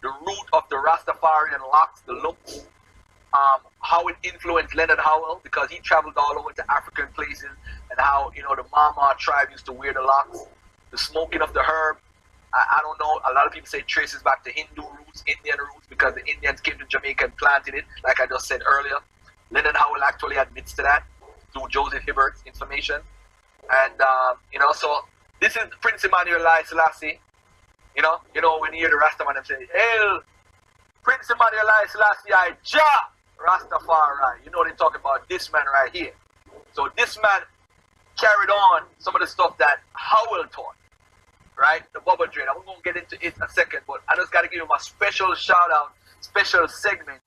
the root of the Rastafarian locks, the looks, how it influenced Leonard Howell, because he traveled all over to African places, and how, you know, the Mama tribe used to wear the locks, the smoking of the herb. I don't know, a lot of people say it traces back to Hindu roots, Indian roots, because the Indians came to Jamaica and planted it, like I just said earlier. Leonard Howell actually admits to that through Joseph Hibbert's information. And, you know, so this is Prince Emmanuel I Selassie. You know, when you hear the Rastaman and say, "Hail, Prince Emmanuel I Selassie I, Jah, Rastafari." You know they're talking about this man right here. So this man carried on some of the stuff that Howell taught, right? The bubble drain. I'm going to get into it in a second, but I just got to give him a special shout out, special segment,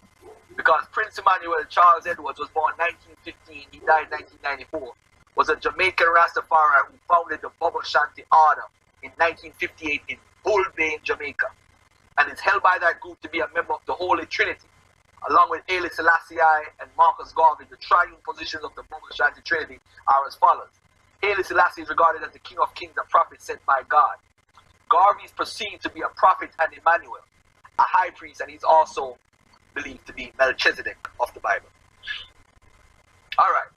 because Prince Emmanuel Charles Edwards was born 1915, he died 1994, was a Jamaican Rastafari who founded the Bubble Shanti Order in 1958 in Bull Bay in Jamaica, and is held by that group to be a member of the Holy Trinity. Along with I.N.R.I, Selassie I, and Marcus Garvey, the triune positions of the Bubble Shanti Trinity are as follows. I.N.R.I. Selassie is regarded as the King of Kings and Prophet sent by God. Garvey is perceived to be a prophet and Emmanuel, a high priest, and he's also believed to be Melchizedek of the Bible. Alright.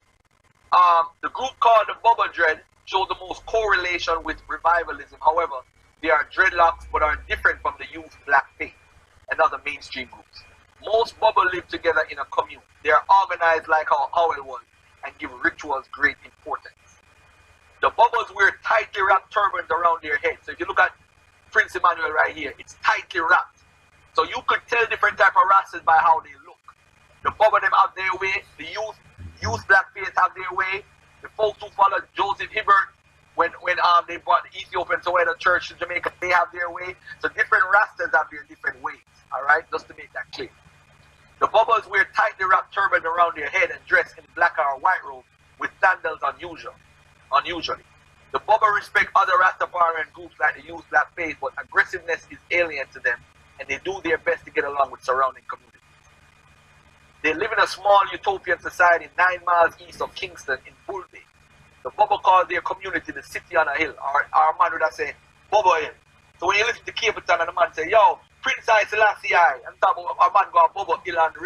The group called the Bubba Dread show the most correlation with revivalism. However, they are dreadlocks but are different from the youth black faith and other mainstream groups. Most Bubba live together in a commune. They are organized like how Howell was and give rituals great importance. The Bubbas wear tightly wrapped turbans around their heads. So if you look at Prince Emmanuel right here, it's tightly wrapped. So you could tell different type of RASSES by how they look. The Bubba them have their way, the youth black faith have their way. The folks who followed Joseph Hibbert when they brought the Ethiopian to the church to Jamaica, they have their way. So different RASTAs have their different ways. Alright, just to make that clear. The Bubbas wear tightly wrapped turbans around their head and dress in black or white robes with sandals unusually. The Bubba respect other Rastafarian groups like the youth black faith, but aggressiveness is alien to them, and they do their best to get along with surrounding communities. They live in a small utopian society 9 miles east of Kingston in Bull Bay. The Bubba calls their community the city on a hill. Our man would have said, Bubba Hill. So when you listen to Capleton and the man say, yo, Prince I Selassie I, and talk about a man go Bubba Hill and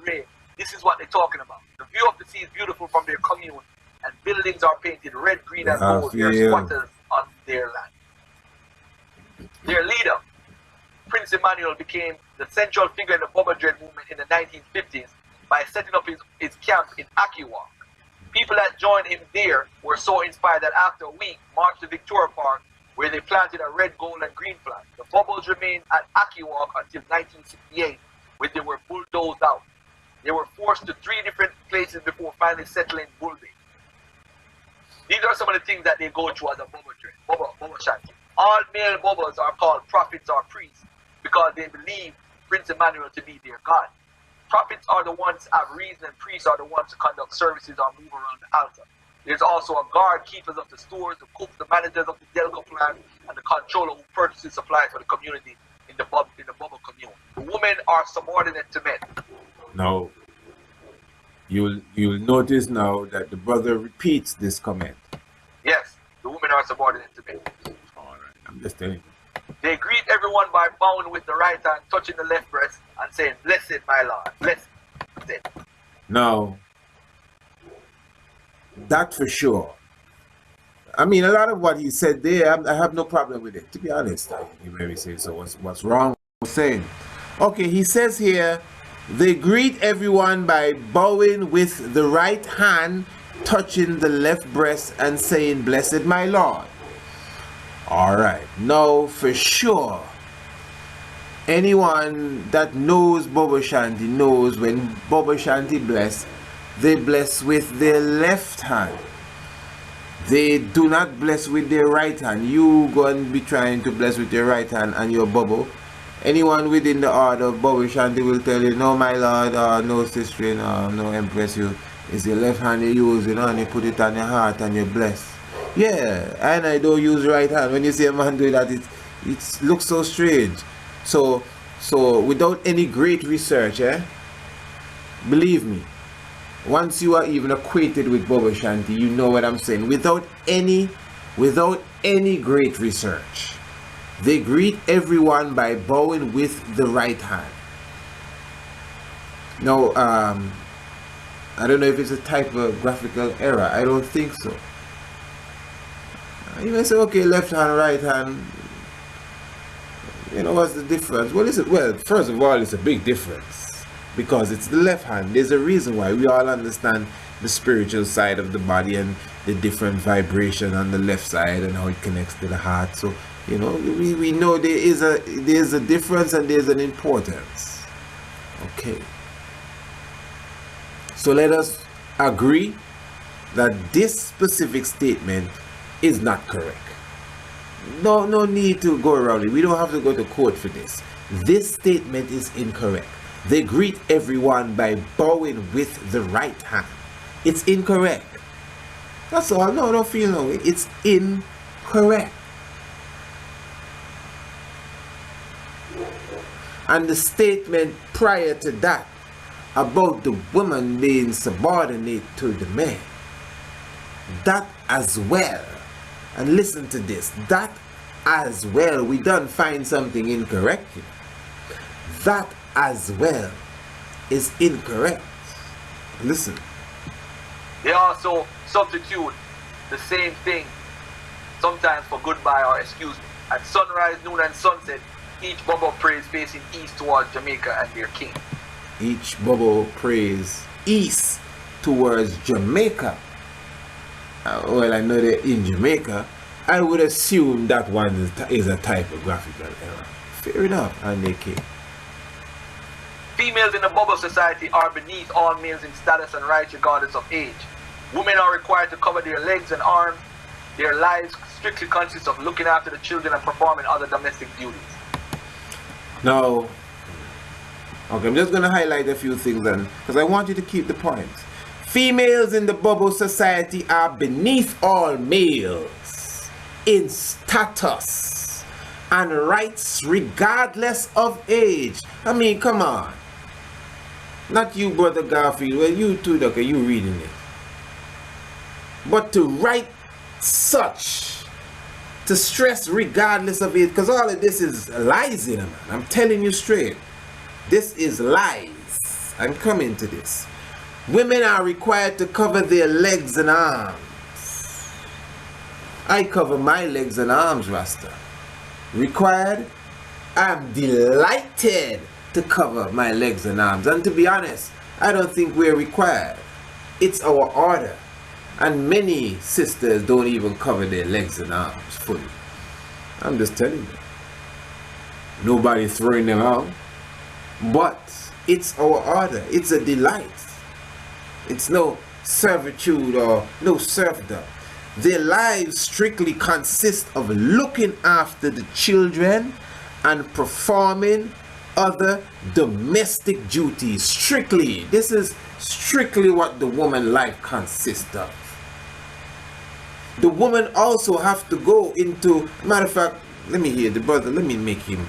Ray. This is what they're talking about. The view of the sea is beautiful from their commune, and buildings are painted red, green, and gold. They're squatters on their land. Their leader, Prince Emmanuel, became the central figure in the Bubba Dread movement in the 1950s by setting up his camp in Akiwak. People that joined him there were so inspired that after a week, marched to Victoria Park, where they planted a red, gold, and green flag. The Bubbles remained at Akiwak until 1968, when they were bulldozed out. They were forced to 3 different places before finally settling Bull Bay. These are some of the things that they go through as a Bubba Dread, Bubba Shanty. All male Bubbas are called prophets or priests because they believe Prince Emmanuel to be their God. Prophets are the ones that have reason, and priests are the ones to conduct services or move around the altar. There's also a guard, keepers of the stores, the cooks, the managers of the Delco plant, and the controller who purchases supplies for the community in the Bubba commune. The women are subordinate to men. Now, you'll notice now that the brother repeats this comment. Yes, the women are subordinate to men. All right, I'm just telling you. They greet everyone by bowing with the right hand, touching the left breast, and saying, "Blessed, my Lord, blessed." Now, that for sure. I mean, a lot of what he said there, I have no problem with it. To be honest, you maybe say, so what's wrong with saying? Okay, he says here, they greet everyone by bowing with the right hand, touching the left breast, and saying, "Blessed, my Lord." All right, now for sure, anyone that knows Bubba Shanty knows when Bubba Shanty bless, they bless with their left hand. They do not bless with their right hand. You go and be trying to bless with your right hand and your bubble. Anyone within the order of Bubba Shanty will tell you, "No, my Lord, no, sister, no, Empress, you. It's your left hand you use, and you put it on your heart and you bless." Yeah, and I don't use right hand. When you see a man do that, it looks so strange. So without any great research, believe me, once you are even acquainted with Bubba Shanty, you know what I'm saying. Without any great research, they greet everyone by bowing with the right hand. Now, I don't know if it's a typographical error. I don't think so. You may say, okay, left hand, right hand. You know, what's the difference? Well, first of all, it's a big difference because it's the left hand. There's a reason why. We all understand the spiritual side of the body and the different vibration on the left side and how it connects to the heart. So, you know, we know there's a difference and there's an importance. Okay. So let us agree that this specific statement is not correct. No need to go around it. We don't have to go to court for this. This statement is incorrect. They greet everyone by bowing with the right hand. It's incorrect. That's all. No, don't feel no way. It's incorrect. And the statement prior to that about the woman being subordinate to the man, that as well. And listen to this, that as well, we done find something incorrect here. That as well is incorrect. Listen. They also substitute the same thing sometimes for goodbye or excuse me. At sunrise, noon, and sunset, each bubble prays facing east towards Jamaica and their king. Each bubble prays east towards Jamaica. Well, I know they're in Jamaica. I would assume that one is a typographical error. Fair enough, and they came. Females in the bubble society are beneath all males in status and rights regardless of age. Women are required to cover their legs and arms. Their lives strictly consist of looking after the children and performing other domestic duties. Now, okay, I'm just going to highlight a few things then, because I want you to keep the points. Females in the bubble society are beneath all males in status and rights regardless of age. I mean, come on. Not you, Brother Garfield. Well, you too, Doctor, you reading it. But to write such, to stress regardless of it, because all of this is lies in it, man. I'm telling you straight. This is lies. I'm coming to this. Women are required to cover their legs and arms. I cover my legs and arms, Rasta. Required? I'm delighted to cover my legs and arms. And to be honest, I don't think we're required. It's our order. And many sisters don't even cover their legs and arms fully. I'm just telling you. Nobody's throwing them out. But it's our order. It's a delight. It's no servitude or no serfdom. Their lives strictly consist of looking after the children and performing other domestic duties. Strictly. This is strictly what the woman life consists of. The woman also have to go into, matter of fact, let me hear the brother, let me make him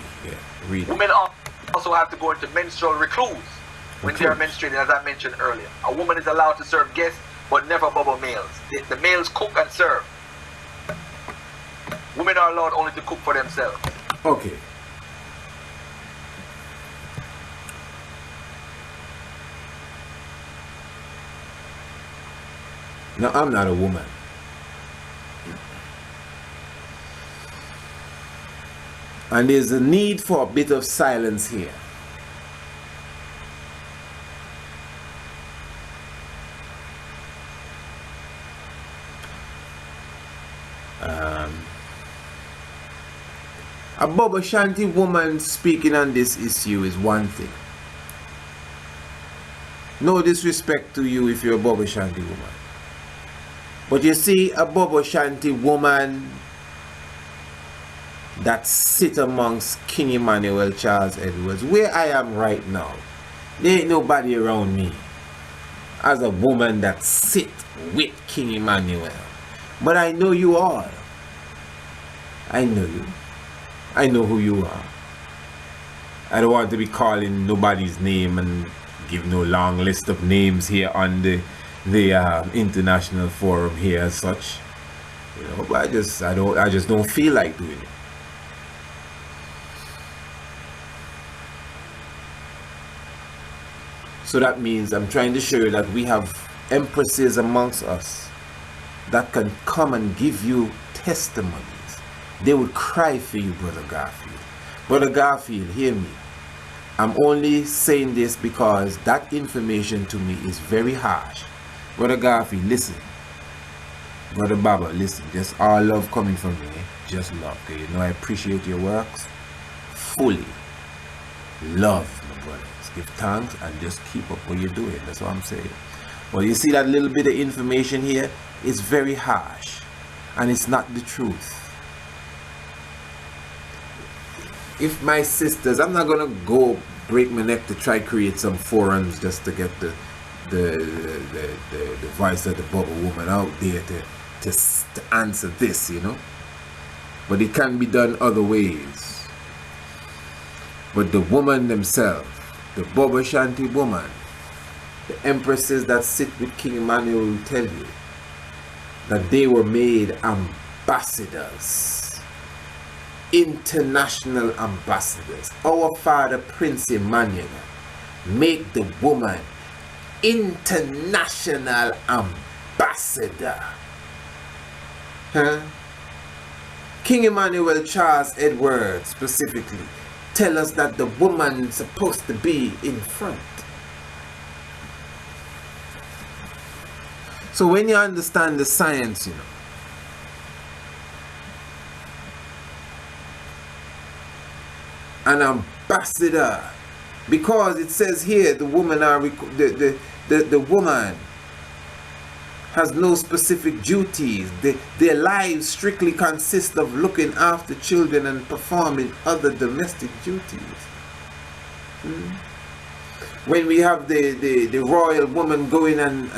read. Women also have to go into menstrual recluse when they are menstruating, as I mentioned earlier. A woman is allowed to serve guests, but never bubble males. The males cook and serve. Women are allowed only to cook for themselves. Okay. Now, I'm not a woman. And there's a need for a bit of silence here. A Bubba Shanti woman speaking on this issue is one thing. No disrespect to you if you're a Bubba Shanti woman. But you see, a Bubba Shanti woman that sit amongst King Emmanuel, Charles Edwards, where I am right now, there ain't nobody around me as a woman that sit with King Emmanuel. But I know you all. I know you. I know who you are. I don't want to be calling nobody's name and give no long list of names here on the international forum here as such. You know, but I just don't feel like doing it. So that means I'm trying to show you that we have empresses amongst us that can come and give you testimonies. They would cry for you, Brother Garfield. Brother Garfield, hear me. I'm only saying this because that information to me is very harsh. Brother Garfield, listen. Brother Baba, listen. Just all love coming from me. Just love. Okay? You know I appreciate your works fully. Love, my brothers. Give thanks and just keep up what you're doing. That's what I'm saying. Well, you see that little bit of information here? It's very harsh. And it's not the truth. If my sisters, I'm not gonna go break my neck to try create some forums just to get the voice of the bubble woman out there to answer this, you know. But it can be done other ways. But the woman themselves, the Bubba Shanti woman, the empresses that sit with King Emmanuel will tell you that they were made ambassadors international ambassadors. Our father, Prince Emmanuel, make the woman international ambassador. Huh? King Emmanuel Charles Edwards specifically tell us that the woman is supposed to be in front. So when you understand the science, you know, an ambassador, because it says here the woman the woman has no specific duties. Their lives strictly consist of looking after children and performing other domestic duties. When we have the royal woman going and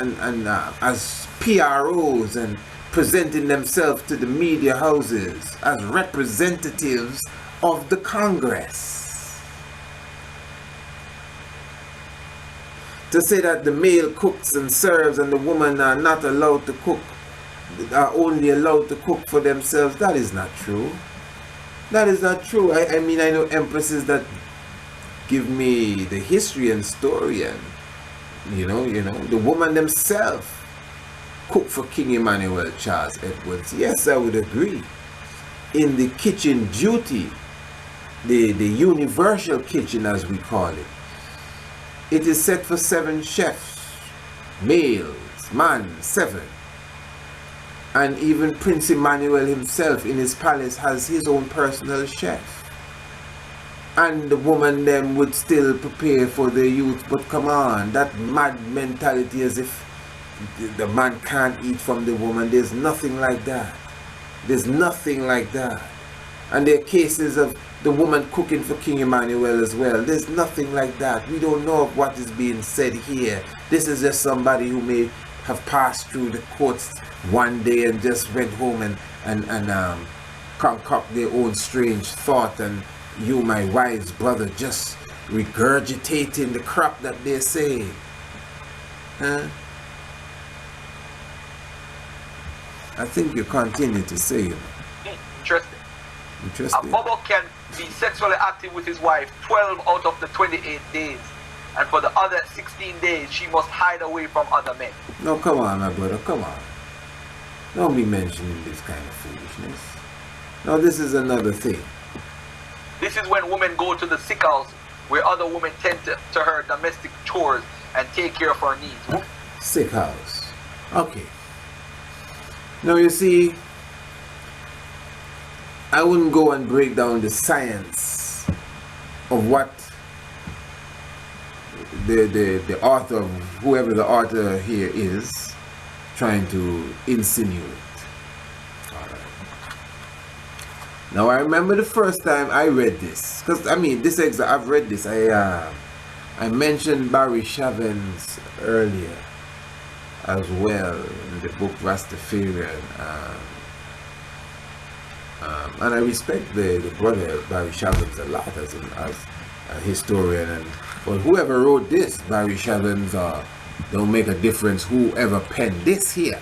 as PROs and presenting themselves to the media houses as representatives of the Congress. To say that the male cooks and serves and the woman are not allowed to cook, are only allowed to cook for themselves, that is not true. That is not true. I mean, I know empresses that give me the history and story, and you know, the woman themselves cook for King Emmanuel Charles Edwards. Yes, I would agree. In the kitchen duty, the universal kitchen as we call it, it is set for 7 chefs, males, man, 7. And even Prince Emmanuel himself in his palace has his own personal chef. And the woman them would still prepare for the youth. But come on, that mad mentality as if the man can't eat from the woman. There's nothing like that. There's nothing like that. And there are cases of the woman cooking for King Emmanuel as well. There's nothing like that. We don't know of what is being said here. This is just somebody who may have passed through the courts one day and just went home and concoct their own strange thought, and you, my wife's brother, just regurgitating the crap that they're saying. Huh? I think you continue to say it. Interesting. A bubble can be sexually active with his wife 12 out of the 28 days, and for the other 16 days she must hide away from other men. No, come on, my brother, come on. Don't be mentioning this kind of foolishness. No, this is another thing. This is when women go to the sick house where other women tend to her domestic chores and take care of her needs. Sick house. Okay. Now you see, I wouldn't go and break down the science of what the author, whoever the author here is, trying to insinuate. Alright. Now I remember the first time I read this, because I mean I've read this. I mentioned Barry Chavins earlier as well in the book Rastafari, and I respect the brother Barry Chavins a lot as a historian, but whoever wrote this, Barry Chavins, don't make a difference. Whoever penned this here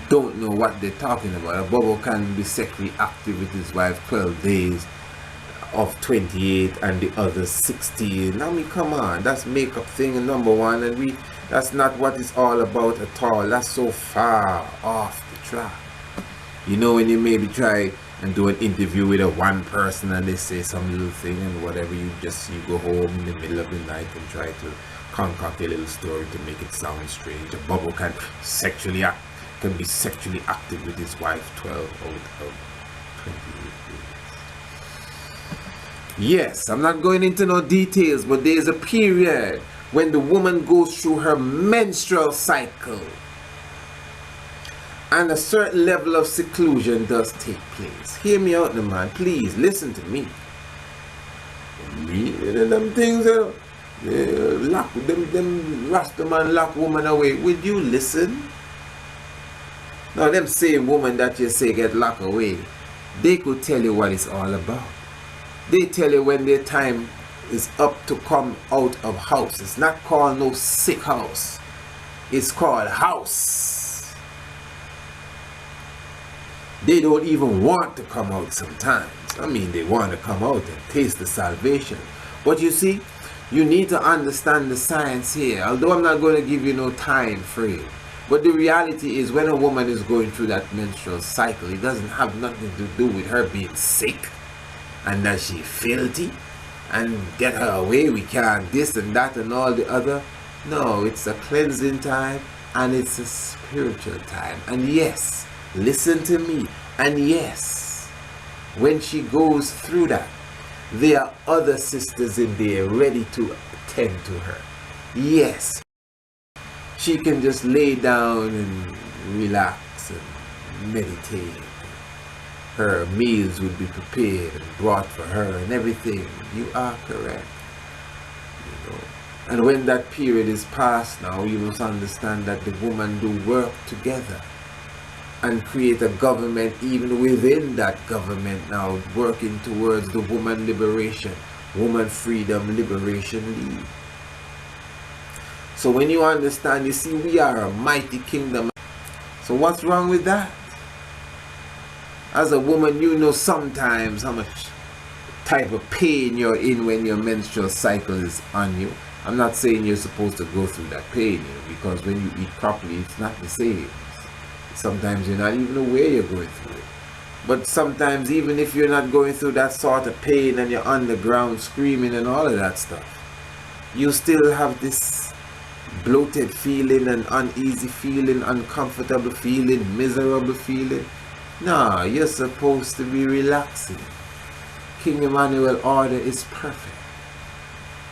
don't know what they're talking about. A bubble can be sexually active with his wife 12 days of 28 and the other 16. I mean, come on, that's makeup thing number one, and that's not what it's all about at all. That's so far off the track. You know, when you maybe try and do an interview with one person and they say some little thing and whatever, you go home in the middle of the night and try to concoct a little story to make it sound strange. A bubble can be sexually active with his wife 12 out of 28 days. Yes, I'm not going into no details, but there's a period when the woman goes through her menstrual cycle and a certain level of seclusion does take place. Hear me out now, man. Please listen to me. Them things lock them Rasta man lock woman away. Would you listen? Now them same woman that you say get locked away, they could tell you what it's all about. They tell you when their time is up to come out of house. It's not called no sick house. It's called house. They don't even want to come out sometimes. I mean, they want to come out and taste the salvation. But you see, you need to understand the science here. Although I'm not going to give you no time frame. But the reality is, when a woman is going through that menstrual cycle, it doesn't have nothing to do with her being sick and that she's filthy and get her away, we can't this and that and all the other. No, it's a cleansing time and it's a spiritual time. And yes, listen to me. And yes, when she goes through that, there are other sisters in there ready to attend to her. Yes, she can just lay down and relax and meditate. Her meals would be prepared and brought for her and everything. You are correct. You know. And when that period is past now, you must understand that the woman do work together and create a government even within that government now, working towards the woman liberation, woman freedom liberation league. So when you understand, you see, we are a mighty kingdom. So what's wrong with that? As a woman, you know sometimes how much type of pain you're in when your menstrual cycle is on you. I'm not saying you're supposed to go through that pain, you know, because when you eat properly, it's not the same. Sometimes you're not even aware you're going through it. But sometimes, even if you're not going through that sort of pain and you're on the ground screaming and all of that stuff, you still have this bloated feeling and uneasy feeling, uncomfortable feeling, miserable feeling. No, you're supposed to be relaxing. King Emmanuel order is perfect.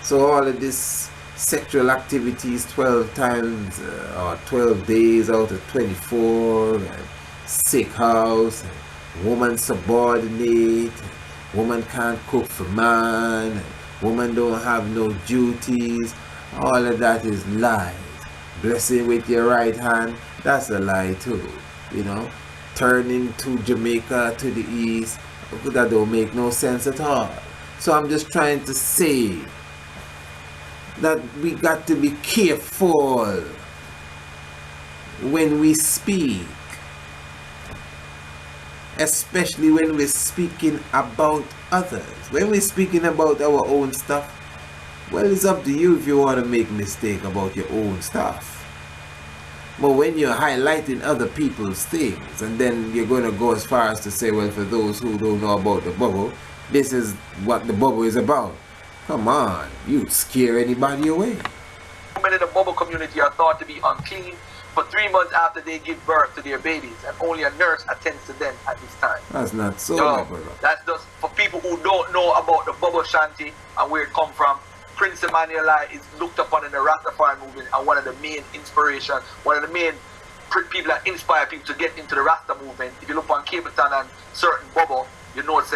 So all of this sexual activities 12 times or 12 days out of 24, and sick house, and woman subordinate, woman can't cook for man, woman don't have no duties, all of that is lies. Blessing with your right hand, that's a lie too, you know. Turning to Jamaica to the east, that don't make no sense at all. So I'm just trying to say that we got to be careful when we speak, especially when we're speaking about others. When we're speaking about our own stuff, well, it's up to you if you want to make a mistake about your own stuff. But when you're highlighting other people's things, and then you're going to go as far as to say, well, for those who don't know about the bubble, this is what the bubble is about. Come on, you'd scare anybody away. Women in the bubble community are thought to be unclean for 3 months after they give birth to their babies, and only a nurse attends to them at this time. That's not so, my brother. That's just for people who don't know about the bubble shanty and where it come from. Prince Emmanuel is looked upon in the Rastafari movement and one of the main inspirations, one of the main people that inspire people to get into the Rasta movement. If you look on Capleton and certain bubble, you know it's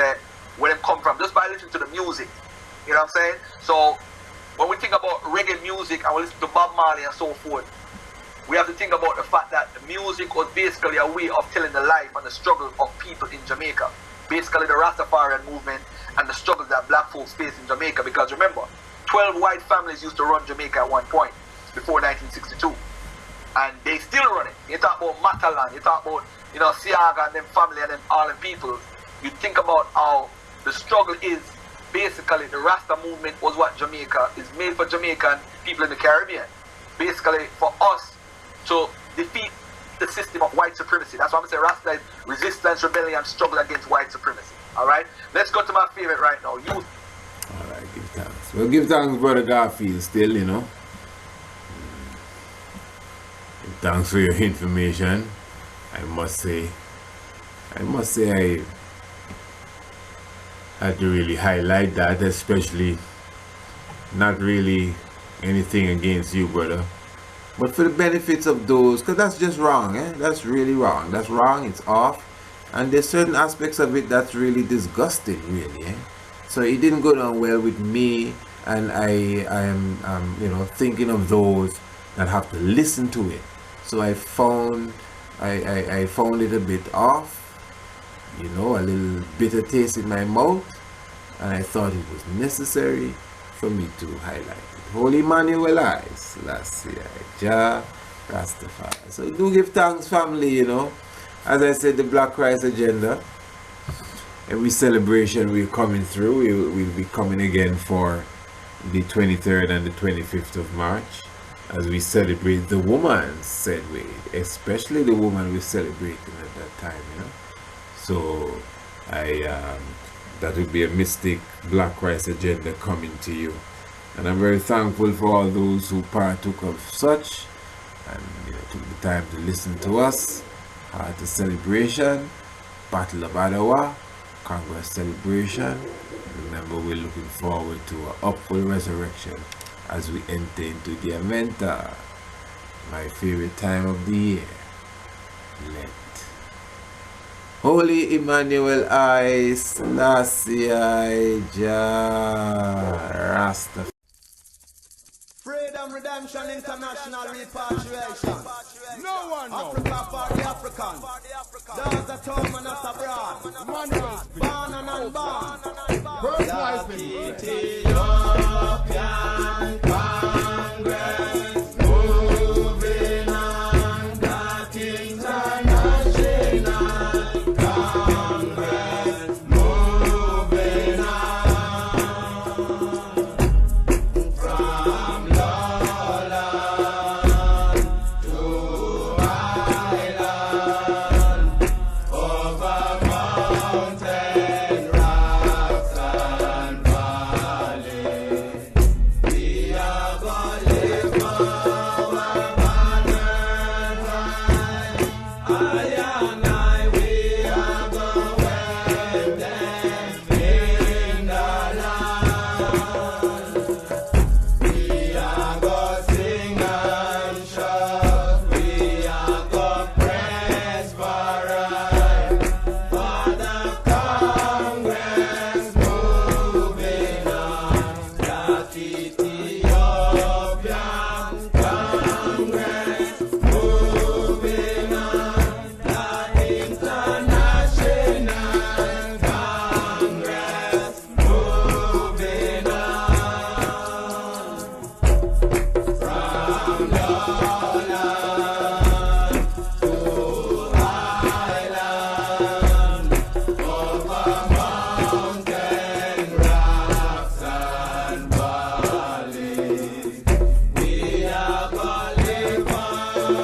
where them come from, just by listening to the music. You know what I'm saying? So when we think about reggae music and we listen to Bob Marley and so forth, we have to think about the fact that the music was basically a way of telling the life and the struggle of people in Jamaica. Basically the Rastafarian movement and the struggles that black folks face in Jamaica. Because remember, 12 white families used to run Jamaica at one point before 1962, and they still run it. You talk about Matalan, you talk about, you know, Siaga and them family and them all them people. You think about how the struggle is basically the Rasta movement was what Jamaica is made for Jamaican people in the Caribbean. Basically for us to defeat the system of white supremacy. That's why I'm saying Rasta is resistance, rebellion, struggle against white supremacy. Alright? Let's go to my favorite right now. Youth. Alright, give thanks. Well, give thanks, Brother Garfield, still, you know. Give thanks for your information. I must say I had to really highlight that, especially not really anything against you, brother. But for the benefits of those, because that's just wrong, That's really wrong. That's wrong, it's off. And there's certain aspects of it that's really disgusting, really, So it didn't go down well with me, and I am you know, thinking of those that have to listen to it. So I found it a bit off, you know, a little bitter taste in my mouth, and I thought it was necessary for me to highlight it. Holy Emmanuel, I, Selassie I, Rastafari. So do give thanks, family, you know. As I said, the Black Christ agenda. every celebration we're coming through, we'll be coming again for the 23rd and the 25th of March as we celebrate the woman, said we, especially the woman we're celebrating at that time, you know. So that would be a Mystic Black Christ agenda coming to you, and I'm very thankful for all those who partook of such and took the time to listen to us. Heart of Celebration, Battle of Ottawa, Congress Celebration. Remember, we're looking forward to an upward resurrection as we enter into the Aventa, my favorite time of the year, Lent. Holy Emmanuel, I, Selassie I, RASTAFARI. Freedom, redemption, international repatriation. No one knows. Africa for the African. Those at home and not abroad. Born and unborn. Personalized Ethiopian Congress. Moving on. That international Congress. Moving on. From I.N.R.I, we are going them in the land. We are going sing and shout. We are going praise for right. For the Congress moving on. That Ethiopian Congress moving on. We are calling for our